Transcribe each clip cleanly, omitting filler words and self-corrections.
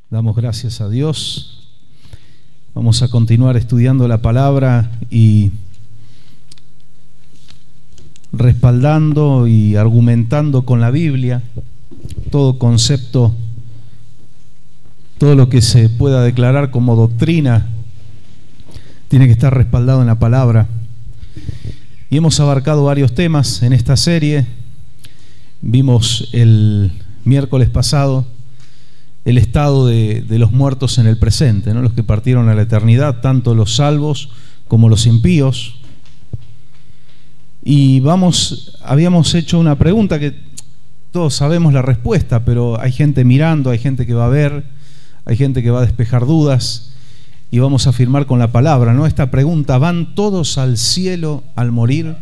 Damos gracias a Dios. Vamos a continuar estudiando la palabra y respaldando y argumentando con la Biblia todo concepto, todo lo que se pueda declarar como doctrina tiene que estar respaldado en la palabra. Y hemos abarcado varios temas en esta serie. Vimos el miércoles pasado el estado de los muertos en el presente, ¿no? Los que partieron a la eternidad, tanto los salvos como los impíos. Y habíamos hecho una pregunta que todos sabemos la respuesta, pero hay gente mirando, hay gente que va a ver, hay gente que va a despejar dudas, y vamos a afirmar con la palabra, ¿no? Esta pregunta: ¿van todos al cielo al morir?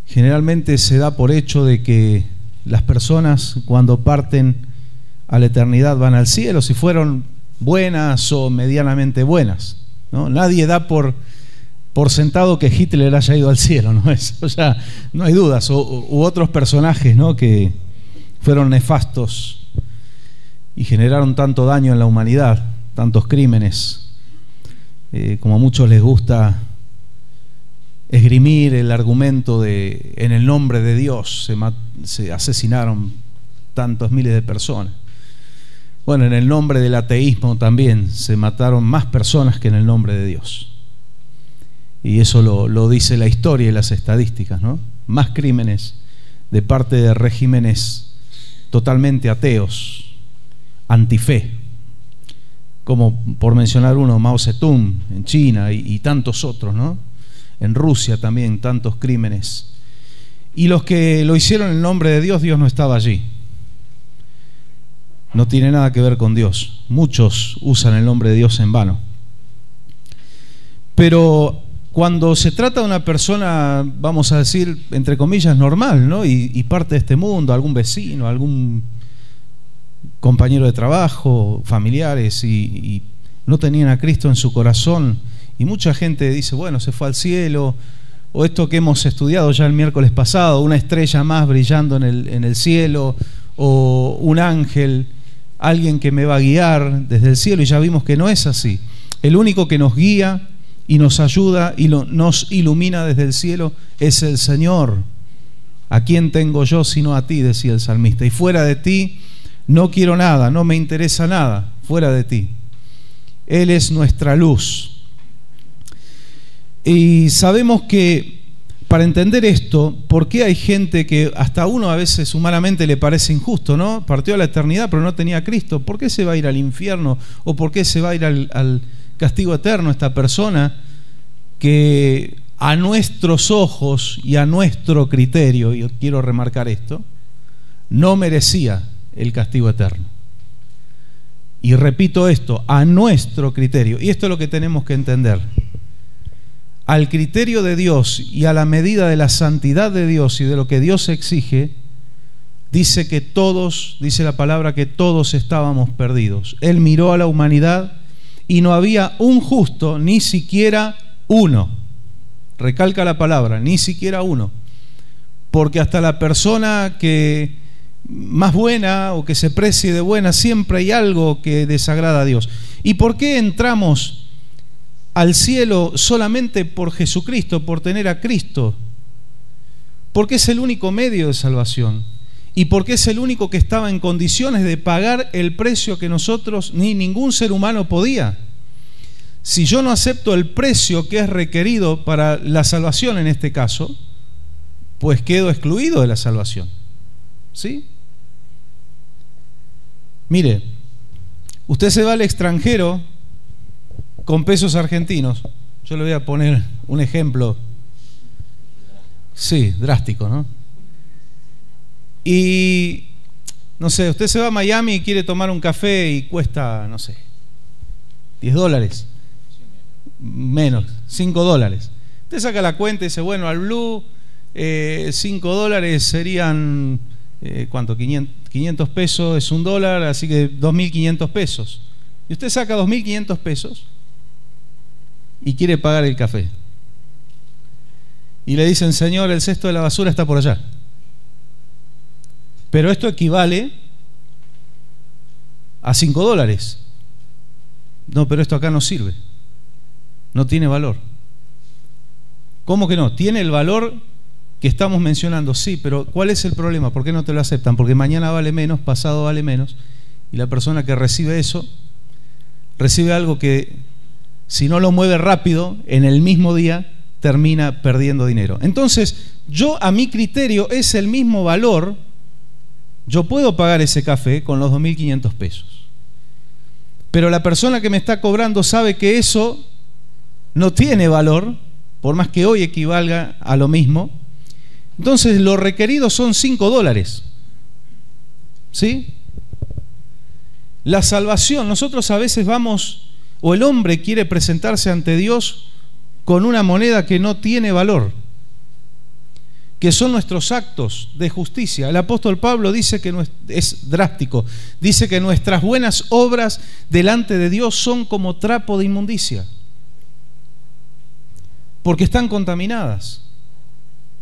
Generalmente se da por hecho de que las personas cuando parten a la eternidad van al cielo, si fueron buenas o medianamente buenas, ¿no? Nadie da por sentado que Hitler haya ido al cielo, ¿no? O sea, no hay dudas, u otros personajes, ¿no? Que fueron nefastos y generaron tanto daño en la humanidad, tantos crímenes, como a muchos les gusta esgrimir el argumento de en el nombre de Dios se asesinaron tantos miles de personas. Bueno, en el nombre del ateísmo también se mataron más personas que en el nombre de Dios. Y eso lo dice la historia y las estadísticas, ¿no? Más crímenes de parte de regímenes totalmente ateos, antife, como por mencionar uno, Mao Zedong en China y tantos otros, ¿no? En Rusia también tantos crímenes. Y los que lo hicieron en el nombre de Dios, Dios no estaba allí. No tiene nada que ver con Dios. Muchos usan el nombre de Dios en vano. Pero cuando se trata de una persona, vamos a decir, entre comillas, normal, ¿no? Y parte de este mundo, algún vecino, algún compañero de trabajo, familiares, y no tenían a Cristo en su corazón, y mucha gente dice, bueno, se fue al cielo, o esto que hemos estudiado ya el miércoles pasado, una estrella más brillando en el cielo, o un ángel, alguien que me va a guiar desde el cielo, y ya vimos que no es así. El único que nos guía y nos ayuda y nos ilumina desde el cielo es el Señor. ¿A quién tengo yo sino a ti?, decía el salmista, y fuera de ti no quiero nada, no me interesa nada, fuera de ti. Él es nuestra luz. Y sabemos que para entender esto, ¿por qué hay gente que hasta a uno a veces humanamente le parece injusto, ¿no? Partió a la eternidad pero no tenía a Cristo. ¿Por qué se va a ir al infierno? ¿O por qué se va a ir al castigo eterno esta persona que a nuestros ojos y a nuestro criterio, y yo quiero remarcar esto, no merecía el castigo eterno? Y repito esto, a nuestro criterio, y esto es lo que tenemos que entender. Al criterio de Dios y a la medida de la santidad de Dios y de lo que Dios exige, dice que todos, dice la palabra, que todos estábamos perdidos. Él miró a la humanidad y no había un justo, ni siquiera uno. Recalca la palabra, ni siquiera uno. Porque hasta la persona que más buena o que se precie de buena, siempre hay algo que desagrada a Dios. ¿Y por qué entramos al cielo? Solamente por Jesucristo, por tener a Cristo, porque es el único medio de salvación y porque es el único que estaba en condiciones de pagar el precio que nosotros ni ningún ser humano podía. Si yo no acepto el precio que es requerido para la salvación en este caso, pues quedo excluido de la salvación, ¿sí? Mire, usted se va al extranjero con pesos argentinos. Yo le voy a poner un ejemplo, sí, drástico, ¿no? Y, no sé, usted se va a Miami y quiere tomar un café y cuesta, no sé, $10, menos, $5. Usted saca la cuenta y dice, bueno, al Blue, $5 serían, ¿cuánto? 500 pesos es $1, así que 2.500 pesos. Y usted saca 2.500 pesos y quiere pagar el café. Y le dicen, señor, el cesto de la basura está por allá. Pero esto equivale a $5. No, pero esto acá no sirve. No tiene valor. ¿Cómo que no? Tiene el valor que estamos mencionando, sí, pero ¿cuál es el problema? ¿Por qué no te lo aceptan? Porque mañana vale menos, pasado vale menos, y la persona que recibe eso, recibe algo que si no lo mueve rápido, en el mismo día, termina perdiendo dinero. Entonces, yo a mi criterio es el mismo valor, yo puedo pagar ese café con los 2.500 pesos. Pero la persona que me está cobrando sabe que eso no tiene valor, por más que hoy equivalga a lo mismo. Entonces, lo requerido son $5. ¿Sí? La salvación, nosotros a veces vamos, o el hombre quiere presentarse ante Dios con una moneda que no tiene valor, que son nuestros actos de justicia. El apóstol Pablo dice que es drástico, dice que nuestras buenas obras delante de Dios son como trapo de inmundicia, porque están contaminadas.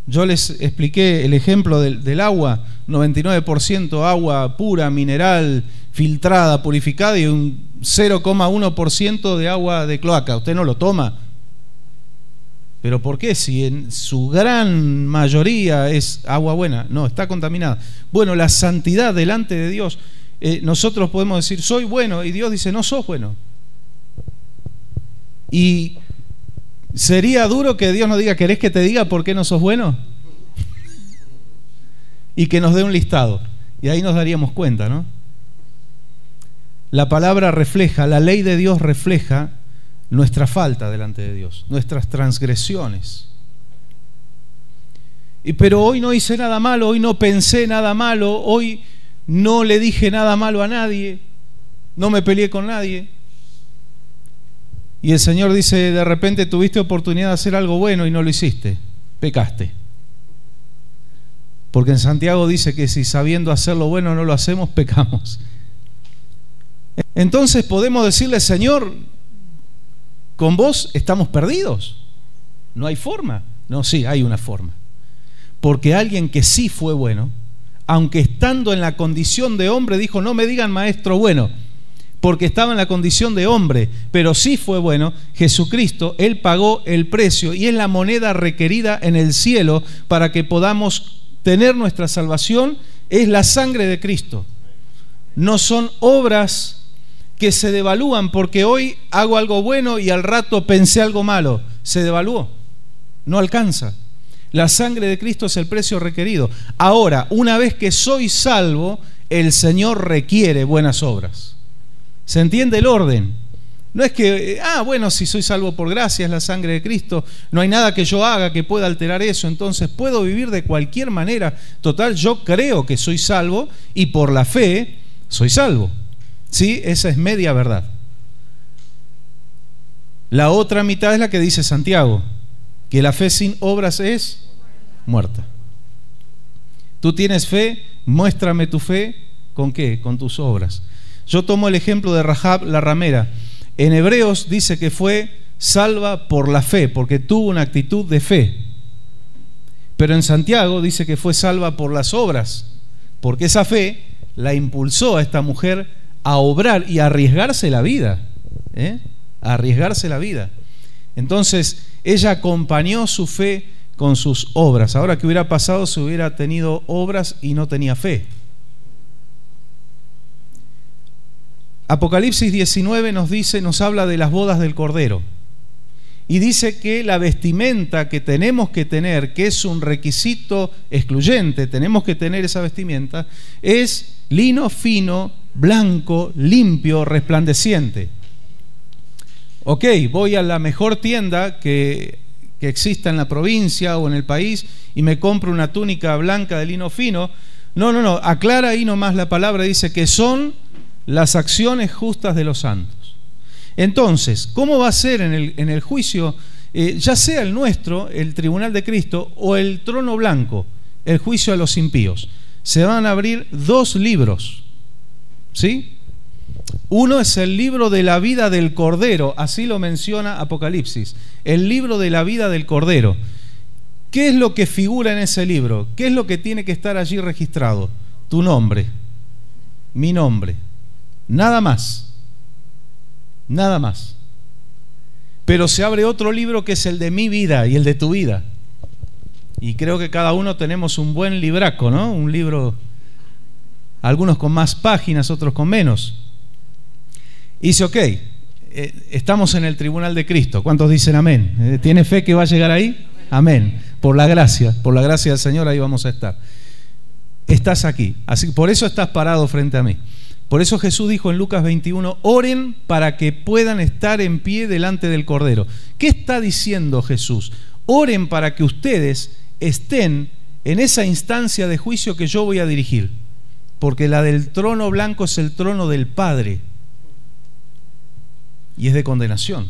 Yo les expliqué el ejemplo del agua, 99% agua pura, mineral, filtrada, purificada, y un 0,1% de agua de cloaca. Usted no lo toma. ¿Pero por qué? Si en su gran mayoría es agua buena. No, está contaminada. Bueno, la santidad delante de Dios, nosotros podemos decir, soy bueno, y Dios dice, no sos bueno. Y sería duro que Dios nos diga, ¿querés que te diga por qué no sos bueno? Y que nos dé un listado. Y ahí nos daríamos cuenta, ¿no? La palabra refleja, la ley de Dios refleja nuestra falta delante de Dios, nuestras transgresiones. Pero hoy no hice nada malo, hoy no pensé nada malo, hoy no le dije nada malo a nadie, no me peleé con nadie. Y el Señor dice, de repente tuviste oportunidad de hacer algo bueno y no lo hiciste, pecaste. Porque en Santiago dice que si sabiendo hacer lo bueno no lo hacemos, pecamos. Entonces podemos decirle, Señor, con vos estamos perdidos. No hay forma. No, sí, hay una forma. Porque alguien que sí fue bueno, aunque estando en la condición de hombre, dijo, no me digan maestro bueno, porque estaba en la condición de hombre, pero sí fue bueno. Jesucristo, Él pagó el precio y es la moneda requerida en el cielo para que podamos tener nuestra salvación, es la sangre de Cristo. No son obras que se devalúan porque hoy hago algo bueno y al rato pensé algo malo. Se devaluó, no alcanza. La sangre de Cristo es el precio requerido. Ahora, una vez que soy salvo, el Señor requiere buenas obras. ¿Se entiende el orden? No es que, bueno, si soy salvo por gracia, es la sangre de Cristo, no hay nada que yo haga que pueda alterar eso, entonces puedo vivir de cualquier manera. Total, yo creo que soy salvo y por la fe soy salvo. ¿Sí? Esa es media verdad. La otra mitad es la que dice Santiago, que la fe sin obras es muerta. Tú tienes fe, muéstrame tu fe, ¿con qué? Con tus obras. Yo tomo el ejemplo de Rahab la ramera. En Hebreos dice que fue salva por la fe, porque tuvo una actitud de fe. Pero en Santiago dice que fue salva por las obras, porque esa fe la impulsó a esta mujer a obrar y a arriesgarse la vida, a arriesgarse la vida. Entonces ella acompañó su fe con sus obras. Ahora, ¿qué hubiera pasado si hubiera tenido obras y no tenía fe? Apocalipsis 19 nos habla de las bodas del Cordero y dice que la vestimenta que tenemos que tener, que es un requisito excluyente, tenemos que tener esa vestimenta, es lino fino, blanco, limpio, resplandeciente. Ok, voy a la mejor tienda que exista en la provincia o en el país y me compro una túnica blanca de lino fino. No, aclara ahí nomás la palabra, dice que son las acciones justas de los santos. Entonces, ¿cómo va a ser en el juicio, ya sea el nuestro, el tribunal de Cristo, o el trono blanco, el juicio a los impíos? Se van a abrir dos libros, ¿sí? Uno es el libro de la vida del Cordero, así lo menciona Apocalipsis, el libro de la vida del Cordero. ¿Qué es lo que figura en ese libro? ¿Qué es lo que tiene que estar allí registrado? Tu nombre, mi nombre, Nada más. Nada más. Pero se abre otro libro que es el de mi vida y el de tu vida. Y creo que cada uno tenemos un buen libraco, ¿no? Un libro, algunos con más páginas, otros con menos. Y dice, ok, estamos en el tribunal de Cristo. ¿Cuántos dicen amén? ¿Tiene fe que va a llegar ahí? Amén. Por la gracia del Señor ahí vamos a estar. Estás aquí, así por eso estás parado frente a mí. Por eso Jesús dijo en Lucas 21, oren para que puedan estar en pie delante del Cordero. ¿Qué está diciendo Jesús? Oren para que ustedes estén en esa instancia de juicio que yo voy a dirigir, porque la del trono blanco es el trono del Padre y es de condenación.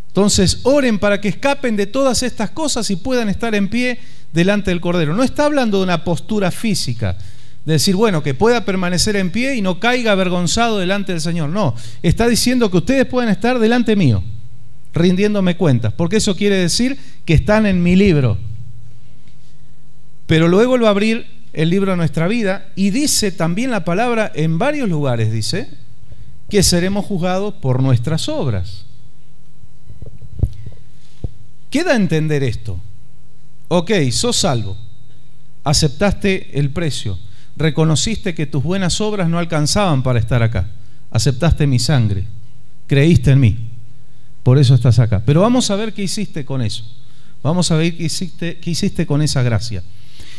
Entonces oren para que escapen de todas estas cosas y puedan estar en pie delante del Cordero. No está hablando de una postura física, de decir, bueno, que pueda permanecer en pie y no caiga avergonzado delante del Señor. No, está diciendo que ustedes pueden estar delante mío, rindiéndome cuentas, porque eso quiere decir que están en mi libro. Pero luego Él va a abrir el libro de nuestra vida y dice también la palabra en varios lugares, dice, que seremos juzgados por nuestras obras. ¿Qué da a entender esto? Ok, sos salvo, aceptaste el precio, reconociste que tus buenas obras no alcanzaban para estar acá, aceptaste mi sangre, creíste en mí, por eso estás acá. Pero vamos a ver qué hiciste con eso, vamos a ver qué hiciste con esa gracia.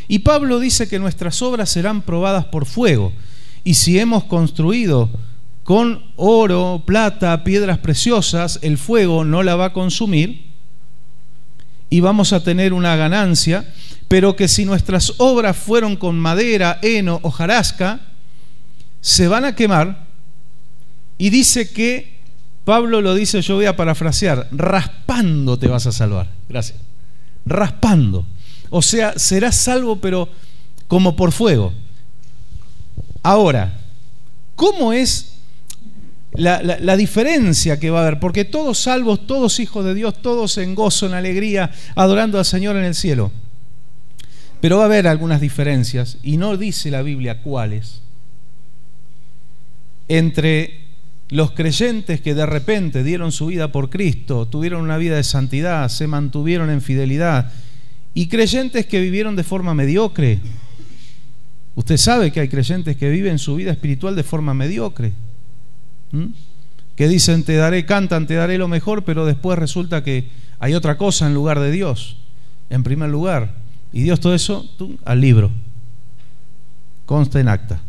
Y Pablo dice que nuestras obras serán probadas por fuego, y si hemos construido con oro, plata, piedras preciosas, el fuego no la va a consumir y vamos a tener una ganancia, pero que si nuestras obras fueron con madera, heno, hojarasca, se van a quemar. Y dice que, Pablo lo dice, yo voy a parafrasear, raspando te vas a salvar. Gracias. Raspando. O sea, serás salvo, pero como por fuego. Ahora, ¿cómo es la diferencia que va a haber? Porque todos salvos, todos hijos de Dios, todos en gozo, en alegría, adorando al Señor en el cielo. Pero va a haber algunas diferencias, y no dice la Biblia cuáles, entre los creyentes que de repente dieron su vida por Cristo, tuvieron una vida de santidad, se mantuvieron en fidelidad, y creyentes que vivieron de forma mediocre. Usted sabe que hay creyentes que viven su vida espiritual de forma mediocre, que dicen te daré, cantan, te daré lo mejor, pero después resulta que hay otra cosa en lugar de Dios, en primer lugar. Y Dios todo eso, al libro, consta en acta,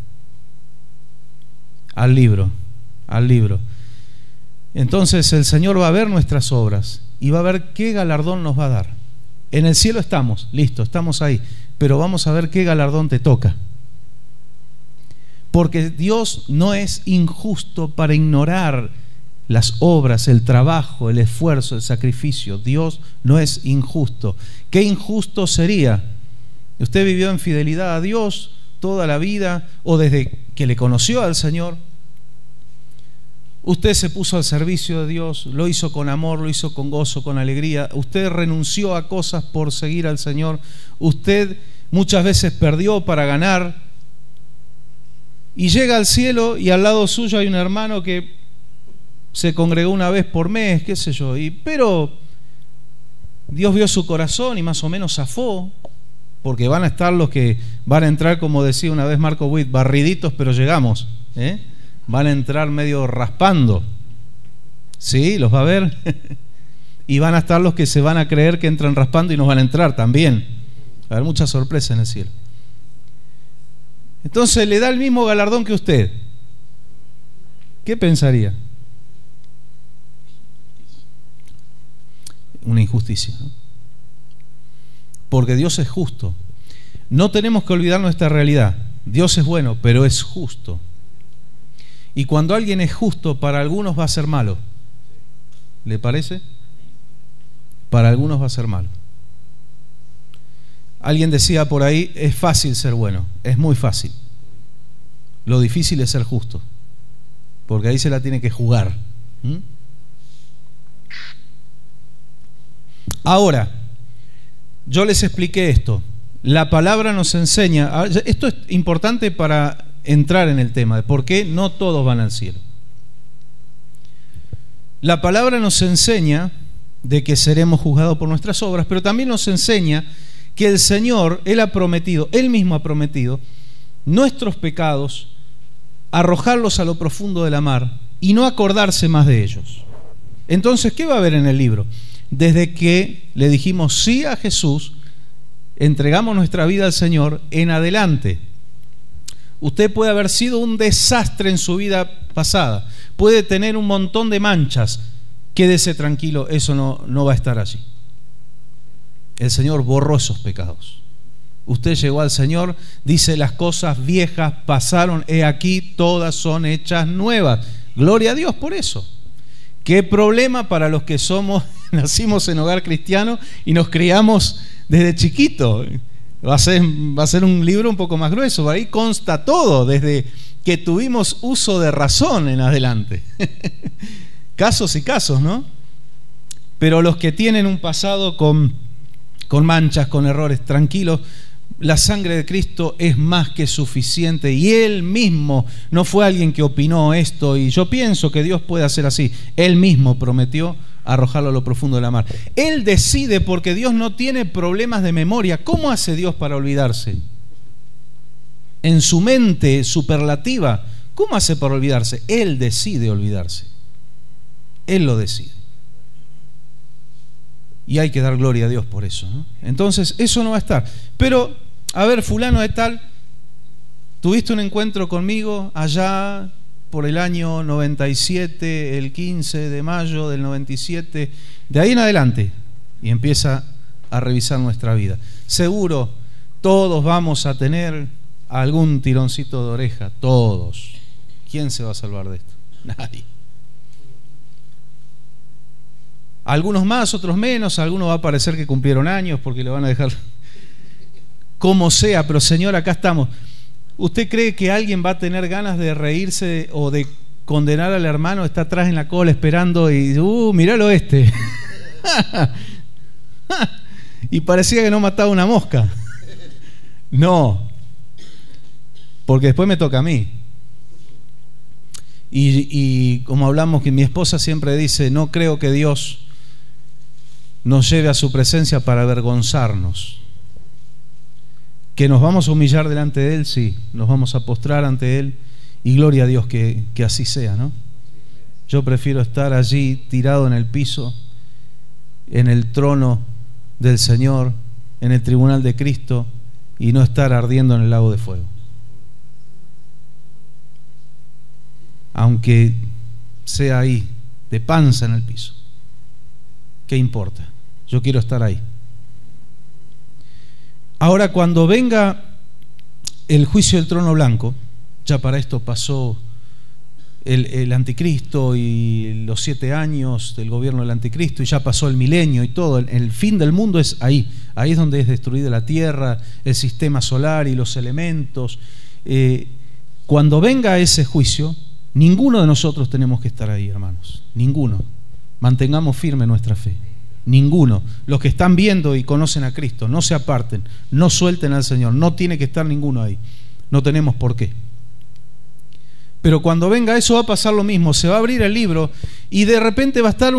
al libro. Entonces el Señor va a ver nuestras obras y va a ver qué galardón nos va a dar. En el cielo estamos, listo, estamos ahí, pero vamos a ver qué galardón te toca. Porque Dios no es injusto para ignorar las obras, el trabajo, el esfuerzo, el sacrificio. Dios no es injusto. ¿Qué injusto sería? Usted vivió en fidelidad a Dios toda la vida, o desde que le conoció al Señor. Usted se puso al servicio de Dios, lo hizo con amor, lo hizo con gozo, con alegría. Usted renunció a cosas por seguir al Señor. Usted muchas veces perdió para ganar. Y llega al cielo y al lado suyo hay un hermano que se congregó una vez por mes, qué sé yo, pero Dios vio su corazón y más o menos zafó, porque van a estar los que van a entrar, como decía una vez Marco Witt, barriditos, pero llegamos, van a entrar medio raspando, sí, los va a ver, y van a estar los que se van a creer que entran raspando y nos van a entrar también. Va a haber mucha sorpresa en el cielo. Entonces le da el mismo galardón que usted. ¿Qué pensaría? Una injusticia, ¿no? Porque Dios es justo. No tenemos que olvidar nuestra realidad. Dios es bueno, pero es justo. Y cuando alguien es justo, para algunos va a ser malo. ¿Le parece? Para algunos va a ser malo. Alguien decía por ahí, es fácil ser bueno, es muy fácil. Lo difícil es ser justo, porque ahí se la tiene que jugar. Ahora, yo les expliqué esto. La palabra nos enseña, esto es importante para entrar en el tema de por qué no todos van al cielo. La palabra nos enseña de que seremos juzgados por nuestras obras, pero también nos enseña que el Señor, Él ha prometido, Él mismo ha prometido, nuestros pecados, arrojarlos a lo profundo de la mar y no acordarse más de ellos. Entonces, ¿qué va a haber en el libro? Desde que le dijimos sí a Jesús, entregamos nuestra vida al Señor, en adelante. Usted puede haber sido un desastre en su vida pasada, puede tener un montón de manchas, quédese tranquilo, eso no va a estar allí. El Señor borró esos pecados. Usted llegó al Señor, dice, las cosas viejas pasaron, he aquí, todas son hechas nuevas. Gloria a Dios por eso. Qué problema para los que nacimos en hogar cristiano y nos criamos desde chiquito. Va a ser un libro un poco más grueso, por ahí consta todo, desde que tuvimos uso de razón en adelante. Casos y casos, ¿no? Pero los que tienen un pasado con manchas, con errores, tranquilos, la sangre de Cristo es más que suficiente, y Él mismo no fue alguien que opinó esto, y yo pienso que Dios puede hacer así. Él mismo prometió arrojarlo a lo profundo de la mar. Él decide, porque Dios no tiene problemas de memoria. ¿Cómo hace Dios para olvidarse? En su mente superlativa, ¿cómo hace para olvidarse? Él decide olvidarse. Él lo decide. Y hay que dar gloria a Dios por eso, ¿no? Entonces, eso no va a estar. Pero, a ver, fulano de tal, tuviste un encuentro conmigo allá por el año 97, el 15 de mayo del 97, de ahí en adelante, y empieza a revisar nuestra vida. Seguro, todos vamos a tener algún tironcito de oreja, todos. ¿Quién se va a salvar de esto? Nadie. Algunos más, otros menos, algunos va a parecer que cumplieron años porque le van a dejar como sea, pero Señor, acá estamos. ¿Usted cree que alguien va a tener ganas de reírse o de condenar al hermano? Está atrás en la cola esperando y míralo este. Y parecía que no mataba una mosca. No, porque después me toca a mí. Y como hablamos, que mi esposa siempre dice, no creo que Dios nos lleve a su presencia para avergonzarnos. Que nos vamos a humillar delante de Él, sí, nos vamos a postrar ante Él, y gloria a Dios que así sea, ¿no? Yo prefiero estar allí tirado en el piso, en el trono del Señor, en el tribunal de Cristo, y no estar ardiendo en el lago de fuego. Aunque sea ahí, de panza en el piso. ¿Qué importa? Yo quiero estar ahí. Ahora, cuando venga el juicio del trono blanco, ya para esto pasó el anticristo y los 7 años del gobierno del anticristo, y ya pasó el milenio y todo, el fin del mundo es ahí. Ahí es donde es destruida la tierra, el sistema solar y los elementos. Cuando venga ese juicio, ninguno de nosotros tenemos que estar ahí, hermanos. Ninguno. Mantengamos firme nuestra fe. Ninguno. Los que están viendo y conocen a Cristo, no se aparten, no suelten al Señor. No tiene que estar ninguno ahí. No tenemos por qué. Pero cuando venga eso va a pasar lo mismo. Se va a abrir el libro y de repente va a estar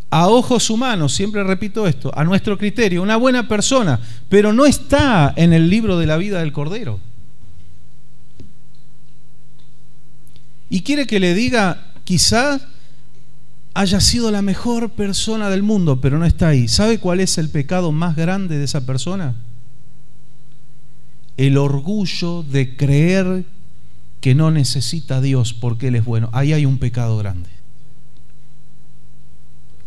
a ojos humanos, siempre repito esto, a nuestro criterio, una buena persona, pero no está en el libro de la vida del Cordero. Y quiere que le diga, quizás haya sido la mejor persona del mundo, pero no está ahí. ¿Sabe cuál es el pecado más grande de esa persona? El orgullo de creer que no necesita a Dios porque Él es bueno. Ahí hay un pecado grande.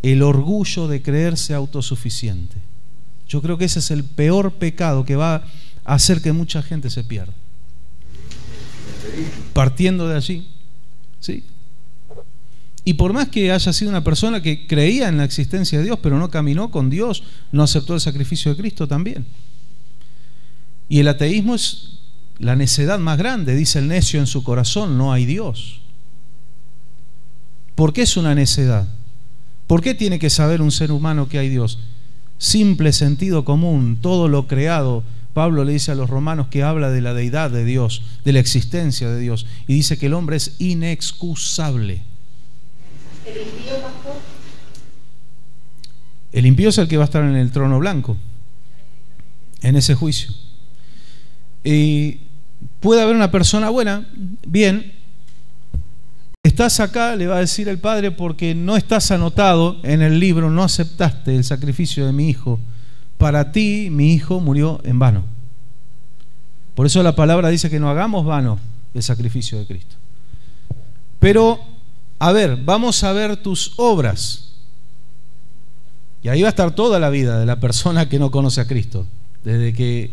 El orgullo de creerse autosuficiente. Yo creo que ese es el peor pecado que va a hacer que mucha gente se pierda. Partiendo de allí, ¿sí? Y por más que haya sido una persona que creía en la existencia de Dios, pero no caminó con Dios, no aceptó el sacrificio de Cristo también. Y el ateísmo es la necedad más grande. Dice el necio en su corazón, no hay Dios. ¿Por qué es una necedad? ¿Por qué tiene que saber un ser humano que hay Dios? Simple sentido común. Todo lo creado Pablo le dice a los romanos que habla de la deidad de Dios, de la existencia de Dios, y dice que el hombre es inexcusable. ¿El impío, pastor? El impío es el que va a estar en el trono blanco, en ese juicio. Y puede haber una persona buena, bien, estás acá, le va a decir el padre, porque no estás anotado en el libro, no aceptaste el sacrificio de mi hijo. Para ti, mi hijo murió en vano. Por eso la palabra dice que no hagamos vano el sacrificio de Cristo. Pero, a ver, vamos a ver tus obras. Y ahí va a estar toda la vida de la persona que no conoce a Cristo, desde que,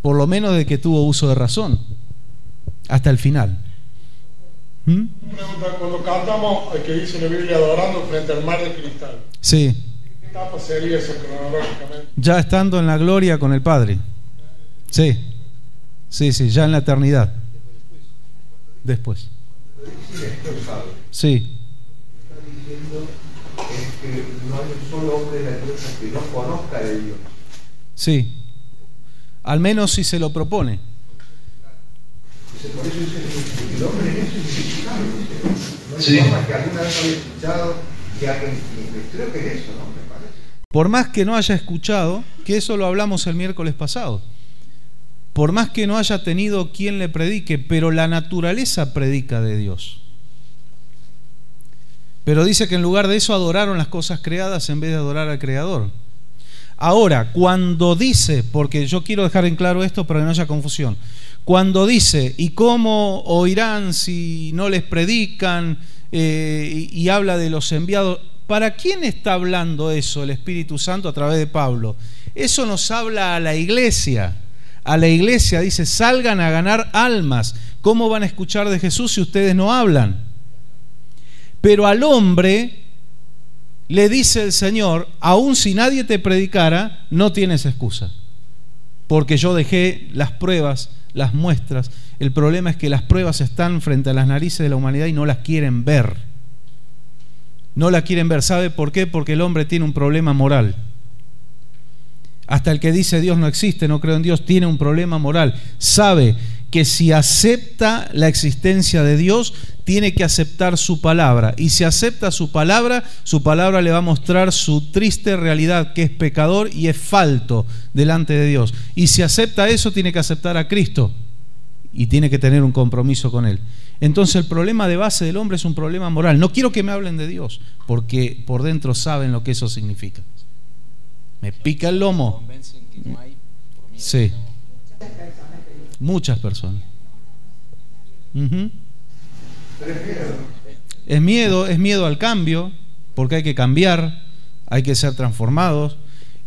por lo menos desde que tuvo uso de razón, hasta el final. Una pregunta, cuando cantamos, que dice la Biblia, adorando frente al mar de cristal. Sí. ¿Qué etapa sería eso cronológicamente? Ya estando en la gloria con el Padre. Sí. Sí, sí, ya en la eternidad. Después. Sí. Está diciendo que no hay un solo hombre de la tierra que no conozca de Dios. Sí. Al menos si se lo propone. Por eso dice que el hombre es inexplicable. No hay Sí. forma que alguna vez haya escuchado que alguien. Creo que es eso, ¿no? Me parece. Por más que no haya escuchado, que eso lo hablamos el miércoles pasado, por más que no haya tenido quien le predique, pero la naturaleza predica de Dios. Pero dice que en lugar de eso adoraron las cosas creadas en vez de adorar al Creador. Ahora, cuando dice, porque yo quiero dejar en claro esto para que no haya confusión, cuando dice, ¿y cómo oirán si no les predican? Y habla de los enviados. ¿Para quién está hablando eso el Espíritu Santo a través de Pablo? Eso nos habla a la iglesia. A la iglesia dice, salgan a ganar almas. ¿Cómo van a escuchar de Jesús si ustedes no hablan? Pero al hombre le dice el Señor, aun si nadie te predicara, no tienes excusa. Porque yo dejé las pruebas, las muestras. El problema es que las pruebas están frente a las narices de la humanidad y no las quieren ver. No la quieren ver. ¿Sabe por qué? Porque el hombre tiene un problema moral. Hasta el que dice Dios no existe, no creo en Dios, tiene un problema moral. Sabe que si acepta la existencia de Dios, tiene que aceptar su palabra. Y si acepta su palabra le va a mostrar su triste realidad, que es pecador y es falto delante de Dios. Y si acepta eso, tiene que aceptar a Cristo y tiene que tener un compromiso con Él. Entonces el problema de base del hombre es un problema moral. No quiero que me hablen de Dios, porque por dentro saben lo que eso significa. Me pica el lomo. Sí. Muchas personas. Es miedo al cambio, porque hay que cambiar, hay que ser transformados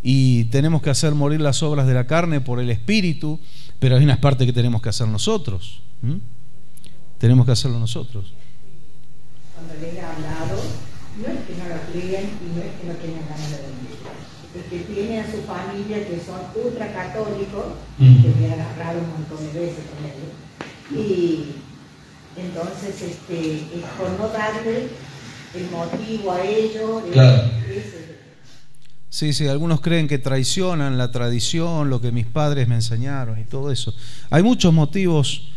y tenemos que hacer morir las obras de la carne por el Espíritu, pero hay unas partes que tenemos que hacer nosotros. Tenemos que hacerlo nosotros. Cuando les he hablado, no es que no lo crean y no es que no tengan ganas de venir. Es que tiene a su familia que son ultracatólicos, que me he agarrado un montón de veces con ellos. Y entonces, es por no darle el motivo a ellos. Claro. Sí, algunos creen que traicionan la tradición, lo que mis padres me enseñaron y todo eso. Hay muchos motivos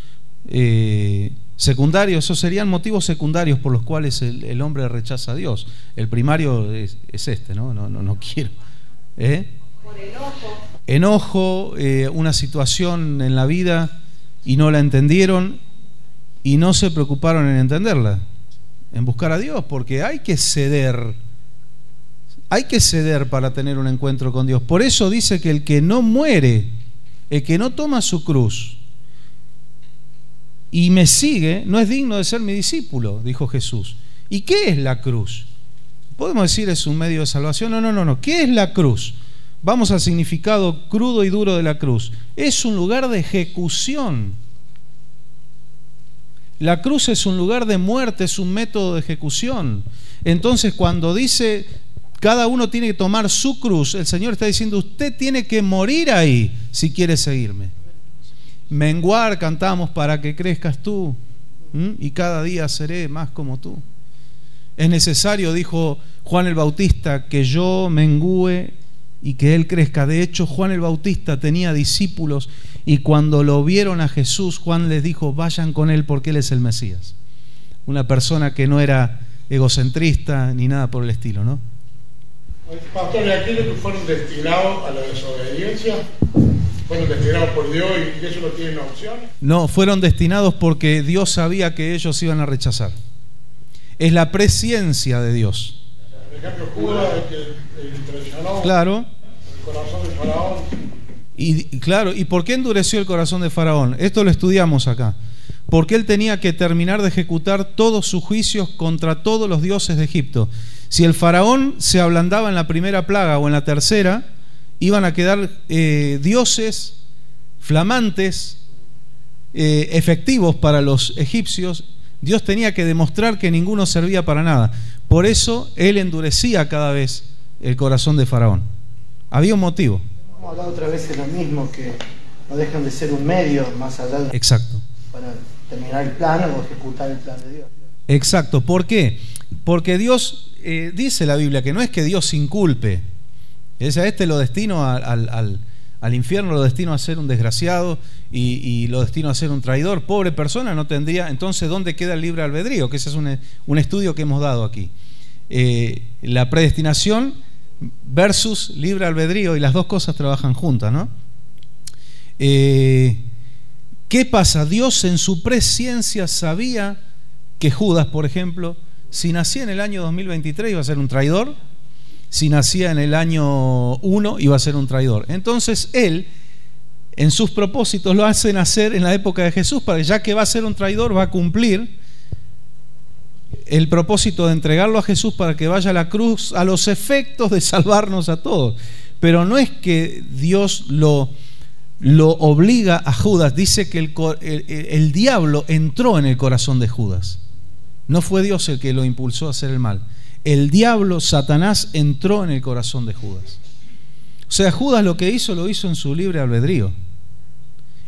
secundarios, esos serían motivos secundarios por los cuales el hombre rechaza a Dios. El primario es este, no quiero. Por enojo, una situación en la vida y no la entendieron y no se preocuparon en entenderla, en buscar a Dios, porque hay que ceder para tener un encuentro con Dios. Por eso dice que el que no muere, el que no toma su cruz y me sigue, no es digno de ser mi discípulo, dijo Jesús. ¿Y qué es la cruz? ¿Podemos decir es un medio de salvación? No. ¿Qué es la cruz? Vamos al significado crudo y duro de la cruz. Es un lugar de ejecución. La cruz es un lugar de muerte, es un método de ejecución. Entonces, cuando dice cada uno tiene que tomar su cruz, el Señor está diciendo, usted tiene que morir ahí si quiere seguirme. Menguar, cantamos, para que crezcas tú, y cada día seré más como tú. Es necesario, dijo Juan el Bautista, que yo mengüe y que él crezca. De hecho, Juan el Bautista tenía discípulos y cuando lo vieron a Jesús, Juan les dijo, vayan con él porque él es el Mesías. Una persona que no era egocentrista ni nada por el estilo, ¿no? Pastor, ¿y aquellos que fueron destinados a la desobediencia? ¿Fueron destinados por Dios y eso no tienen opción? No, fueron destinados porque Dios sabía que ellos iban a rechazar. Es la presciencia de Dios. Por ejemplo, Judas, el traicionó, claro, el corazón de Faraón. Y claro, ¿y por qué endureció el corazón de Faraón? Esto lo estudiamos acá. Porque él tenía que terminar de ejecutar todos sus juicios contra todos los dioses de Egipto. Si el faraón se ablandaba en la primera plaga o en la tercera, iban a quedar dioses flamantes, efectivos para los egipcios. Dios tenía que demostrar que ninguno servía para nada. Por eso él endurecía cada vez el corazón de Faraón. Había un motivo. Hemos hablado otra vez de lo mismo, que no dejan de ser un medio más allá de... Exacto. Para terminar el plan o ejecutar el plan de Dios. Exacto. ¿Por qué? Porque Dios, dice la Biblia, que no es que Dios inculpe. Es a este lo destino al infierno, lo destino a ser un desgraciado y lo destino a ser un traidor. Pobre persona no tendría. Entonces, ¿dónde queda el libre albedrío? Que ese es un estudio que hemos dado aquí. La predestinación versus libre albedrío, y las dos cosas trabajan juntas, ¿no? ¿Qué pasa? Dios en su presciencia sabía que Judas, por ejemplo, si nacía en el año 2023 iba a ser un traidor, si nacía en el año 1 iba a ser un traidor. Entonces él, en sus propósitos, lo hace nacer en la época de Jesús, para que ya que va a ser un traidor, va a cumplir el propósito de entregarlo a Jesús para que vaya a la cruz a los efectos de salvarnos a todos. Pero no es que Dios lo obliga a Judas. Dice que el diablo entró en el corazón de Judas. No fue Dios el que lo impulsó a hacer el mal. El diablo, Satanás, entró en el corazón de Judas. O sea, Judas lo que hizo, lo hizo en su libre albedrío.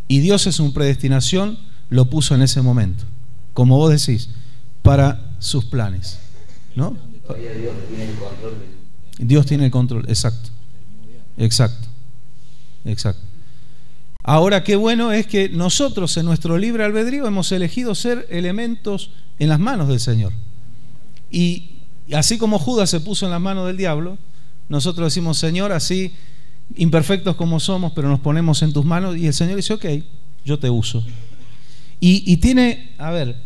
Y Dios en su predestinación lo puso en ese momento, como vos decís, para sus planes, ¿no? Todavía Dios tiene el control. Dios tiene el control, exacto. Exacto. Exacto. Ahora, qué bueno es que nosotros en nuestro libre albedrío hemos elegido ser elementos en las manos del Señor. Y así como Judas se puso en las manos del diablo, nosotros decimos, Señor, así imperfectos como somos, pero nos ponemos en tus manos, y el Señor dice, ok, yo te uso. Y tiene, a ver,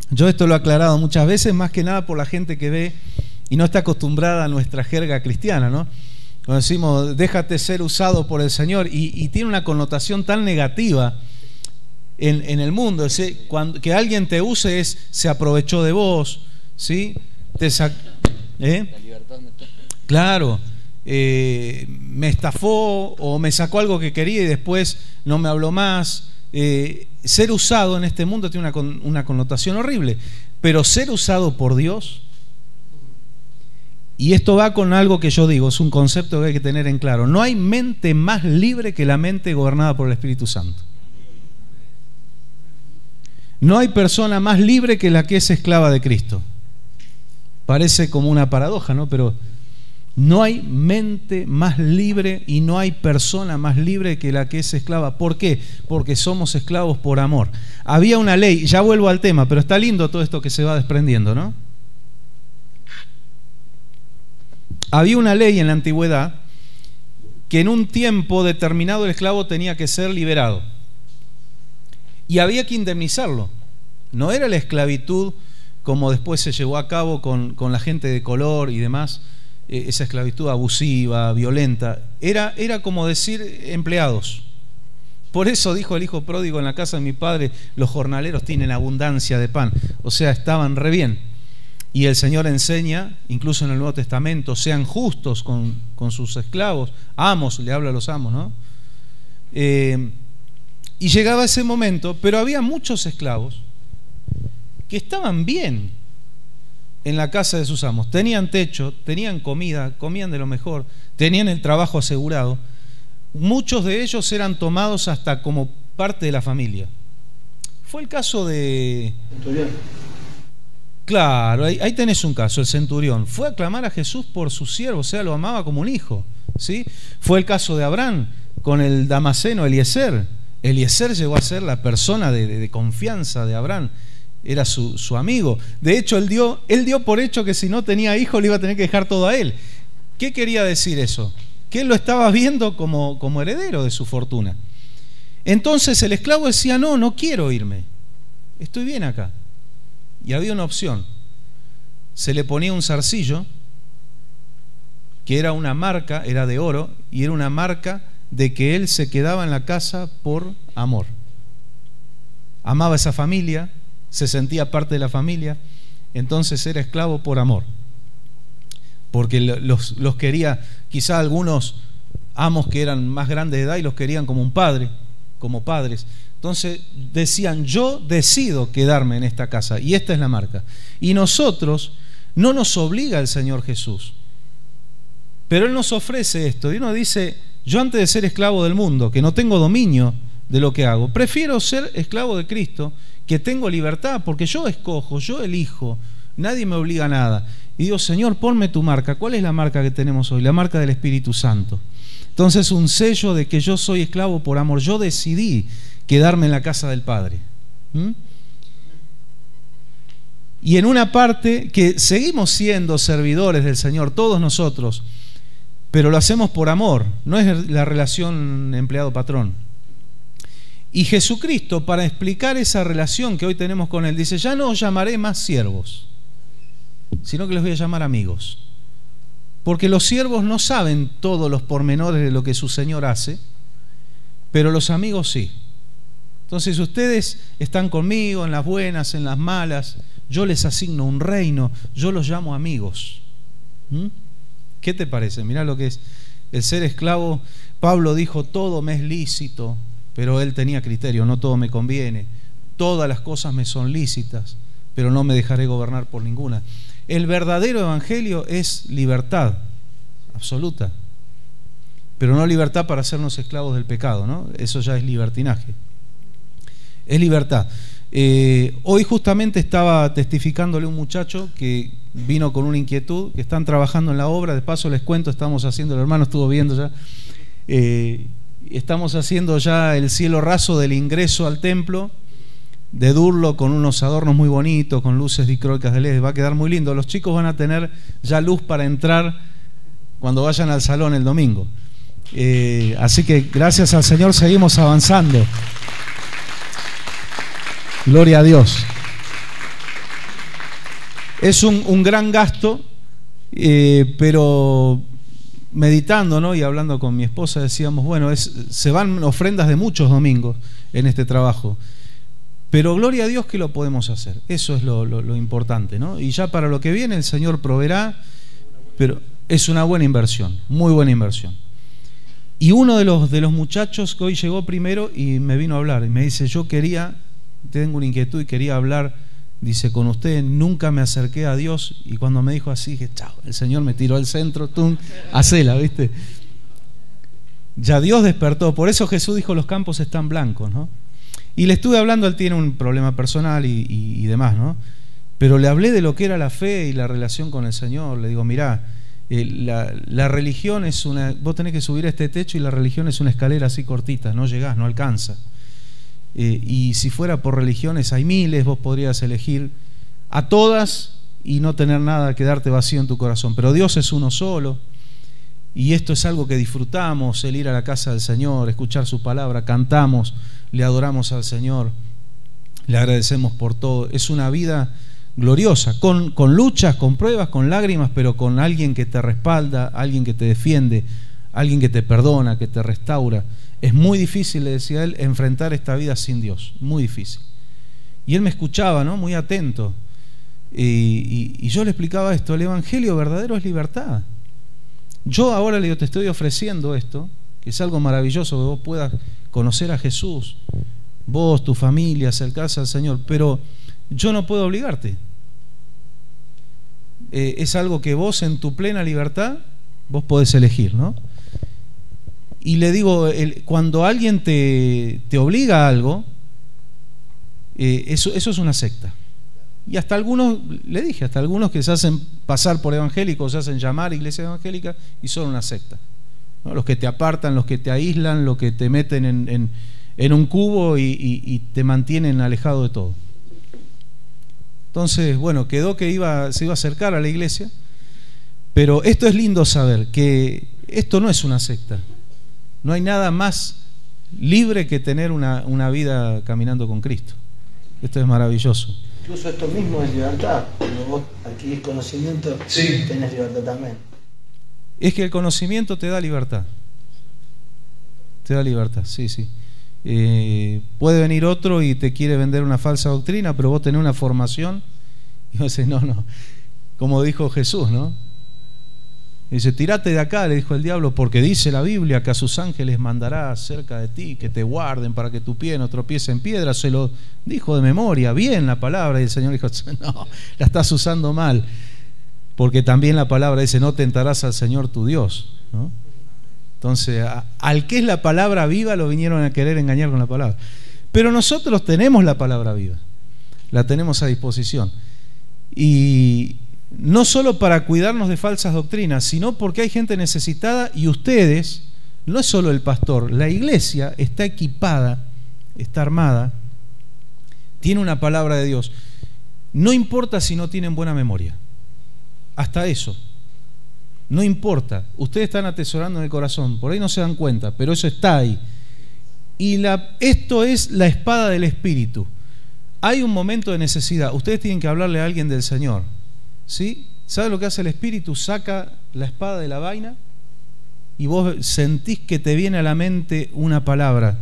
yo esto lo he aclarado muchas veces, más que nada por la gente que ve y no está acostumbrada a nuestra jerga cristiana, ¿no? Cuando decimos, déjate ser usado por el Señor, y tiene una connotación tan negativa en el mundo. Cuando que alguien te use es, se aprovechó de vos, ¿sí? Claro, me estafó o me sacó algo que quería y después no me habló más. Ser usado en este mundo tiene una connotación horrible, pero ser usado por Dios, y esto va con algo que yo digo, es un concepto que hay que tener en claro: no hay mente más libre que la mente gobernada por el Espíritu Santo. No hay persona más libre que la que es esclava de Cristo. Parece como una paradoja, ¿no? Pero no hay mente más libre y no hay persona más libre que la que es esclava. ¿Por qué? Porque somos esclavos por amor. Había una ley, ya vuelvo al tema, pero está lindo todo esto que se va desprendiendo, ¿no? Había una ley en la antigüedad que en un tiempo determinado el esclavo tenía que ser liberado y había que indemnizarlo. No era la esclavitud como después se llevó a cabo con la gente de color y demás, esa esclavitud abusiva, violenta. Era como decir empleados. Por eso dijo el hijo pródigo: en la casa de mi padre los jornaleros tienen abundancia de pan. O sea, estaban re bien. Y el Señor enseña, incluso en el Nuevo Testamento, sean justos con sus esclavos, amos, le habla a los amos, ¿no? Y llegaba ese momento, pero había muchos esclavos que estaban bien en la casa de sus amos, tenían techo, tenían comida, comían de lo mejor, tenían el trabajo asegurado. Muchos de ellos eran tomados hasta como parte de la familia. Fue el caso de Claro, ahí tenés un caso, el centurión. Fue a clamar a Jesús por su siervo, o sea, lo amaba como un hijo, ¿sí? Fue el caso de Abraham con el damaseno Eliezer. Eliezer llegó a ser la persona de confianza de Abraham. Era su amigo. De hecho, él dio por hecho que si no tenía hijo le iba a tener que dejar todo a él. ¿Qué quería decir eso? Que él lo estaba viendo como heredero de su fortuna. Entonces el esclavo decía, no quiero irme, estoy bien acá. Y había una opción. Se le ponía un zarcillo, que era una marca, era de oro, y era una marca de que él se quedaba en la casa por amor. Amaba a esa familia, se sentía parte de la familia, entonces era esclavo por amor. Porque los quería, quizá algunos amos que eran más grandes de edad y los querían como un padre, como padres. Entonces decían, yo decido quedarme en esta casa y esta es la marca. Y nosotros, no nos obliga el Señor Jesús, pero Él nos ofrece esto y uno dice, yo antes de ser esclavo del mundo, que no tengo dominio de lo que hago, prefiero ser esclavo de Cristo, que tengo libertad porque yo escojo, yo elijo, nadie me obliga a nada. Y digo, Señor, ponme tu marca. ¿Cuál es la marca que tenemos hoy? La marca del Espíritu Santo. Entonces, un sello de que yo soy esclavo por amor. Yo decidí quedarme en la casa del Padre. Y en una parte que seguimos siendo servidores del Señor, todos nosotros, pero lo hacemos por amor, no es la relación empleado-patrón. Y Jesucristo, para explicar esa relación que hoy tenemos con Él, dice, ya no os llamaré más siervos, sino que les voy a llamar amigos. Porque los siervos no saben todos los pormenores de lo que su Señor hace, pero los amigos sí. Entonces ustedes están conmigo en las buenas, en las malas, yo les asigno un reino, yo los llamo amigos. ¿Qué te parece? Mirá lo que es el ser esclavo. Pablo dijo, todo me es lícito, pero él tenía criterio, no todo me conviene. Todas las cosas me son lícitas, pero no me dejaré gobernar por ninguna. El verdadero evangelio es libertad absoluta, pero no libertad para hacernos esclavos del pecado, ¿no? Eso ya es libertinaje. Es libertad. Hoy justamente estaba testificándole a un muchacho que vino con una inquietud, que están trabajando en la obra. De paso les cuento, estamos haciendo, el hermano estuvo viendo ya, estamos haciendo ya el cielo raso del ingreso al templo de Durlo, con unos adornos muy bonitos, con luces dicroicas de LED. Va a quedar muy lindo. Los chicos van a tener ya luz para entrar cuando vayan al salón el domingo. Así que gracias al Señor seguimos avanzando. Gloria a Dios. Es un gran gasto, pero meditando, ¿no? Y hablando con mi esposa decíamos, bueno, se van ofrendas de muchos domingos en este trabajo, pero gloria a Dios que lo podemos hacer. Eso es lo importante, ¿no? Y ya para lo que viene el Señor proveerá, pero es una buena inversión, muy buena inversión. Y uno de los muchachos que hoy llegó primero y me vino a hablar y me dice, tengo una inquietud y quería hablar, dice, con usted. Nunca me acerqué a Dios y cuando me dijo así, dije, chao, el Señor me tiró al centro, hacela, ¿viste? Ya Dios despertó. Por eso Jesús dijo, los campos están blancos, ¿no? Y le estuve hablando, él tiene un problema personal y demás, ¿no? Pero le hablé de lo que era la fe y la relación con el Señor. Le digo, mirá, la religión es vos tenés que subir a este techo y la religión es una escalera así cortita, no llegás, no alcanza. Y si fuera por religiones hay miles, vos podrías elegir a todas y no tener nada, quedarte vacío en tu corazón, pero Dios es uno solo y esto es algo que disfrutamos, el ir a la casa del Señor, escuchar su palabra, cantamos, le adoramos al Señor, le agradecemos por todo. Es una vida gloriosa, con luchas, con pruebas, con lágrimas, pero con alguien que te respalda, alguien que te defiende, alguien que te perdona, que te restaura. Es muy difícil, le decía él, enfrentar esta vida sin Dios, muy difícil. Y él me escuchaba, ¿no? Muy atento. Y yo le explicaba esto, el evangelio verdadero es libertad. Yo ahora le digo, te estoy ofreciendo esto, que es algo maravilloso, que vos puedas conocer a Jesús, vos, tu familia, acercarse al Señor, pero yo no puedo obligarte. Es algo que vos en tu plena libertad, vos podés elegir, ¿no? Y le digo, cuando alguien te obliga a algo, eso es una secta. Y hasta algunos, le dije, hasta algunos que se hacen pasar por evangélicos, se hacen llamar iglesia evangélica y son una secta, ¿no? Los que te apartan, los que te aíslan, los que te meten en un cubo y te mantienen alejado de todo. Entonces, bueno, quedó que se iba a acercar a la iglesia, pero esto es lindo saber, que esto no es una secta. No hay nada más libre que tener una vida caminando con Cristo. Esto es maravilloso. Incluso esto mismo es libertad. Cuando vos adquirís conocimiento, sí, tenés libertad también. Es que el conocimiento te da libertad. Te da libertad, sí. Puede venir otro y te quiere vender una falsa doctrina, pero vos tenés una formación y vos decís, no. Como dijo Jesús, ¿no? Dice, tirate de acá, le dijo el diablo, porque dice la Biblia que a sus ángeles mandará cerca de ti, que te guarden para que tu pie no tropiece en piedra. Se lo dijo de memoria, bien la palabra, y el Señor dijo, no, la estás usando mal, porque también la palabra dice, no tentarás al Señor tu Dios, ¿no? Entonces, al que es la palabra viva lo vinieron a querer engañar con la palabra. Pero nosotros tenemos la palabra viva, la tenemos a disposición. Y no solo para cuidarnos de falsas doctrinas, sino porque hay gente necesitada y ustedes, no es solo el pastor, la iglesia está equipada, está armada, tiene una palabra de Dios. No importa si no tienen buena memoria, hasta eso. No importa, ustedes están atesorando en el corazón, por ahí no se dan cuenta, pero eso está ahí. Y esto es la espada del Espíritu. Hay un momento de necesidad, ustedes tienen que hablarle a alguien del Señor, ¿sí? ¿Sabe lo que hace el Espíritu? Saca la espada de la vaina y vos sentís que te viene a la mente una palabra.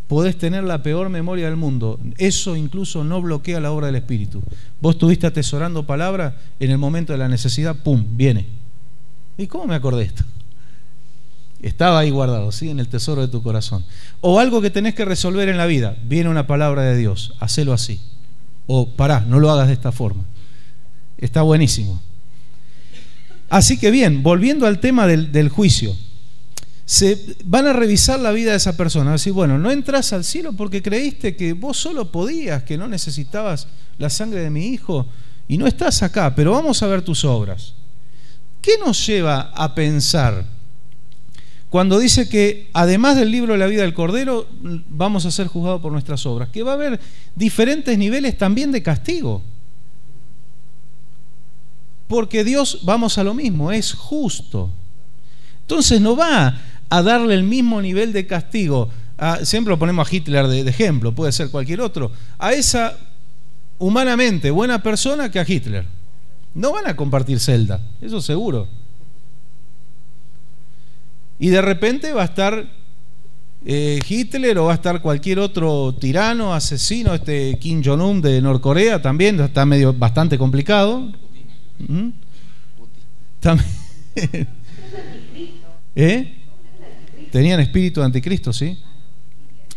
Podés tener la peor memoria del mundo, eso incluso no bloquea la obra del Espíritu. Vos estuviste atesorando palabra, en el momento de la necesidad, ¡pum!, viene. ¿Y cómo me acordé esto? Estaba ahí guardado, ¿sí?, en el tesoro de tu corazón. O algo que tenés que resolver en la vida, viene una palabra de Dios, hacelo así. O pará, no lo hagas de esta forma. Está buenísimo. Así que bien, volviendo al tema del juicio, se van a revisar la vida de esa persona, van a decir, bueno, no entras al cielo porque creíste que vos solo podías, que no necesitabas la sangre de mi hijo y no estás acá, pero vamos a ver tus obras. ¿Qué nos lleva a pensar cuando dice que además del libro de la vida del Cordero vamos a ser juzgados por nuestras obras? Que va a haber diferentes niveles también de castigo, porque Dios, vamos a lo mismo, es justo. Entonces no va a darle el mismo nivel de castigo, siempre lo ponemos a Hitler de ejemplo, puede ser cualquier otro, a esa humanamente buena persona que a Hitler. No van a compartir celda, eso seguro. Y de repente va a estar Hitler o va a estar cualquier otro tirano, asesino, Kim Jong-un de Norcorea también, está bastante complicado. También. Tenían espíritu de anticristo, ¿sí?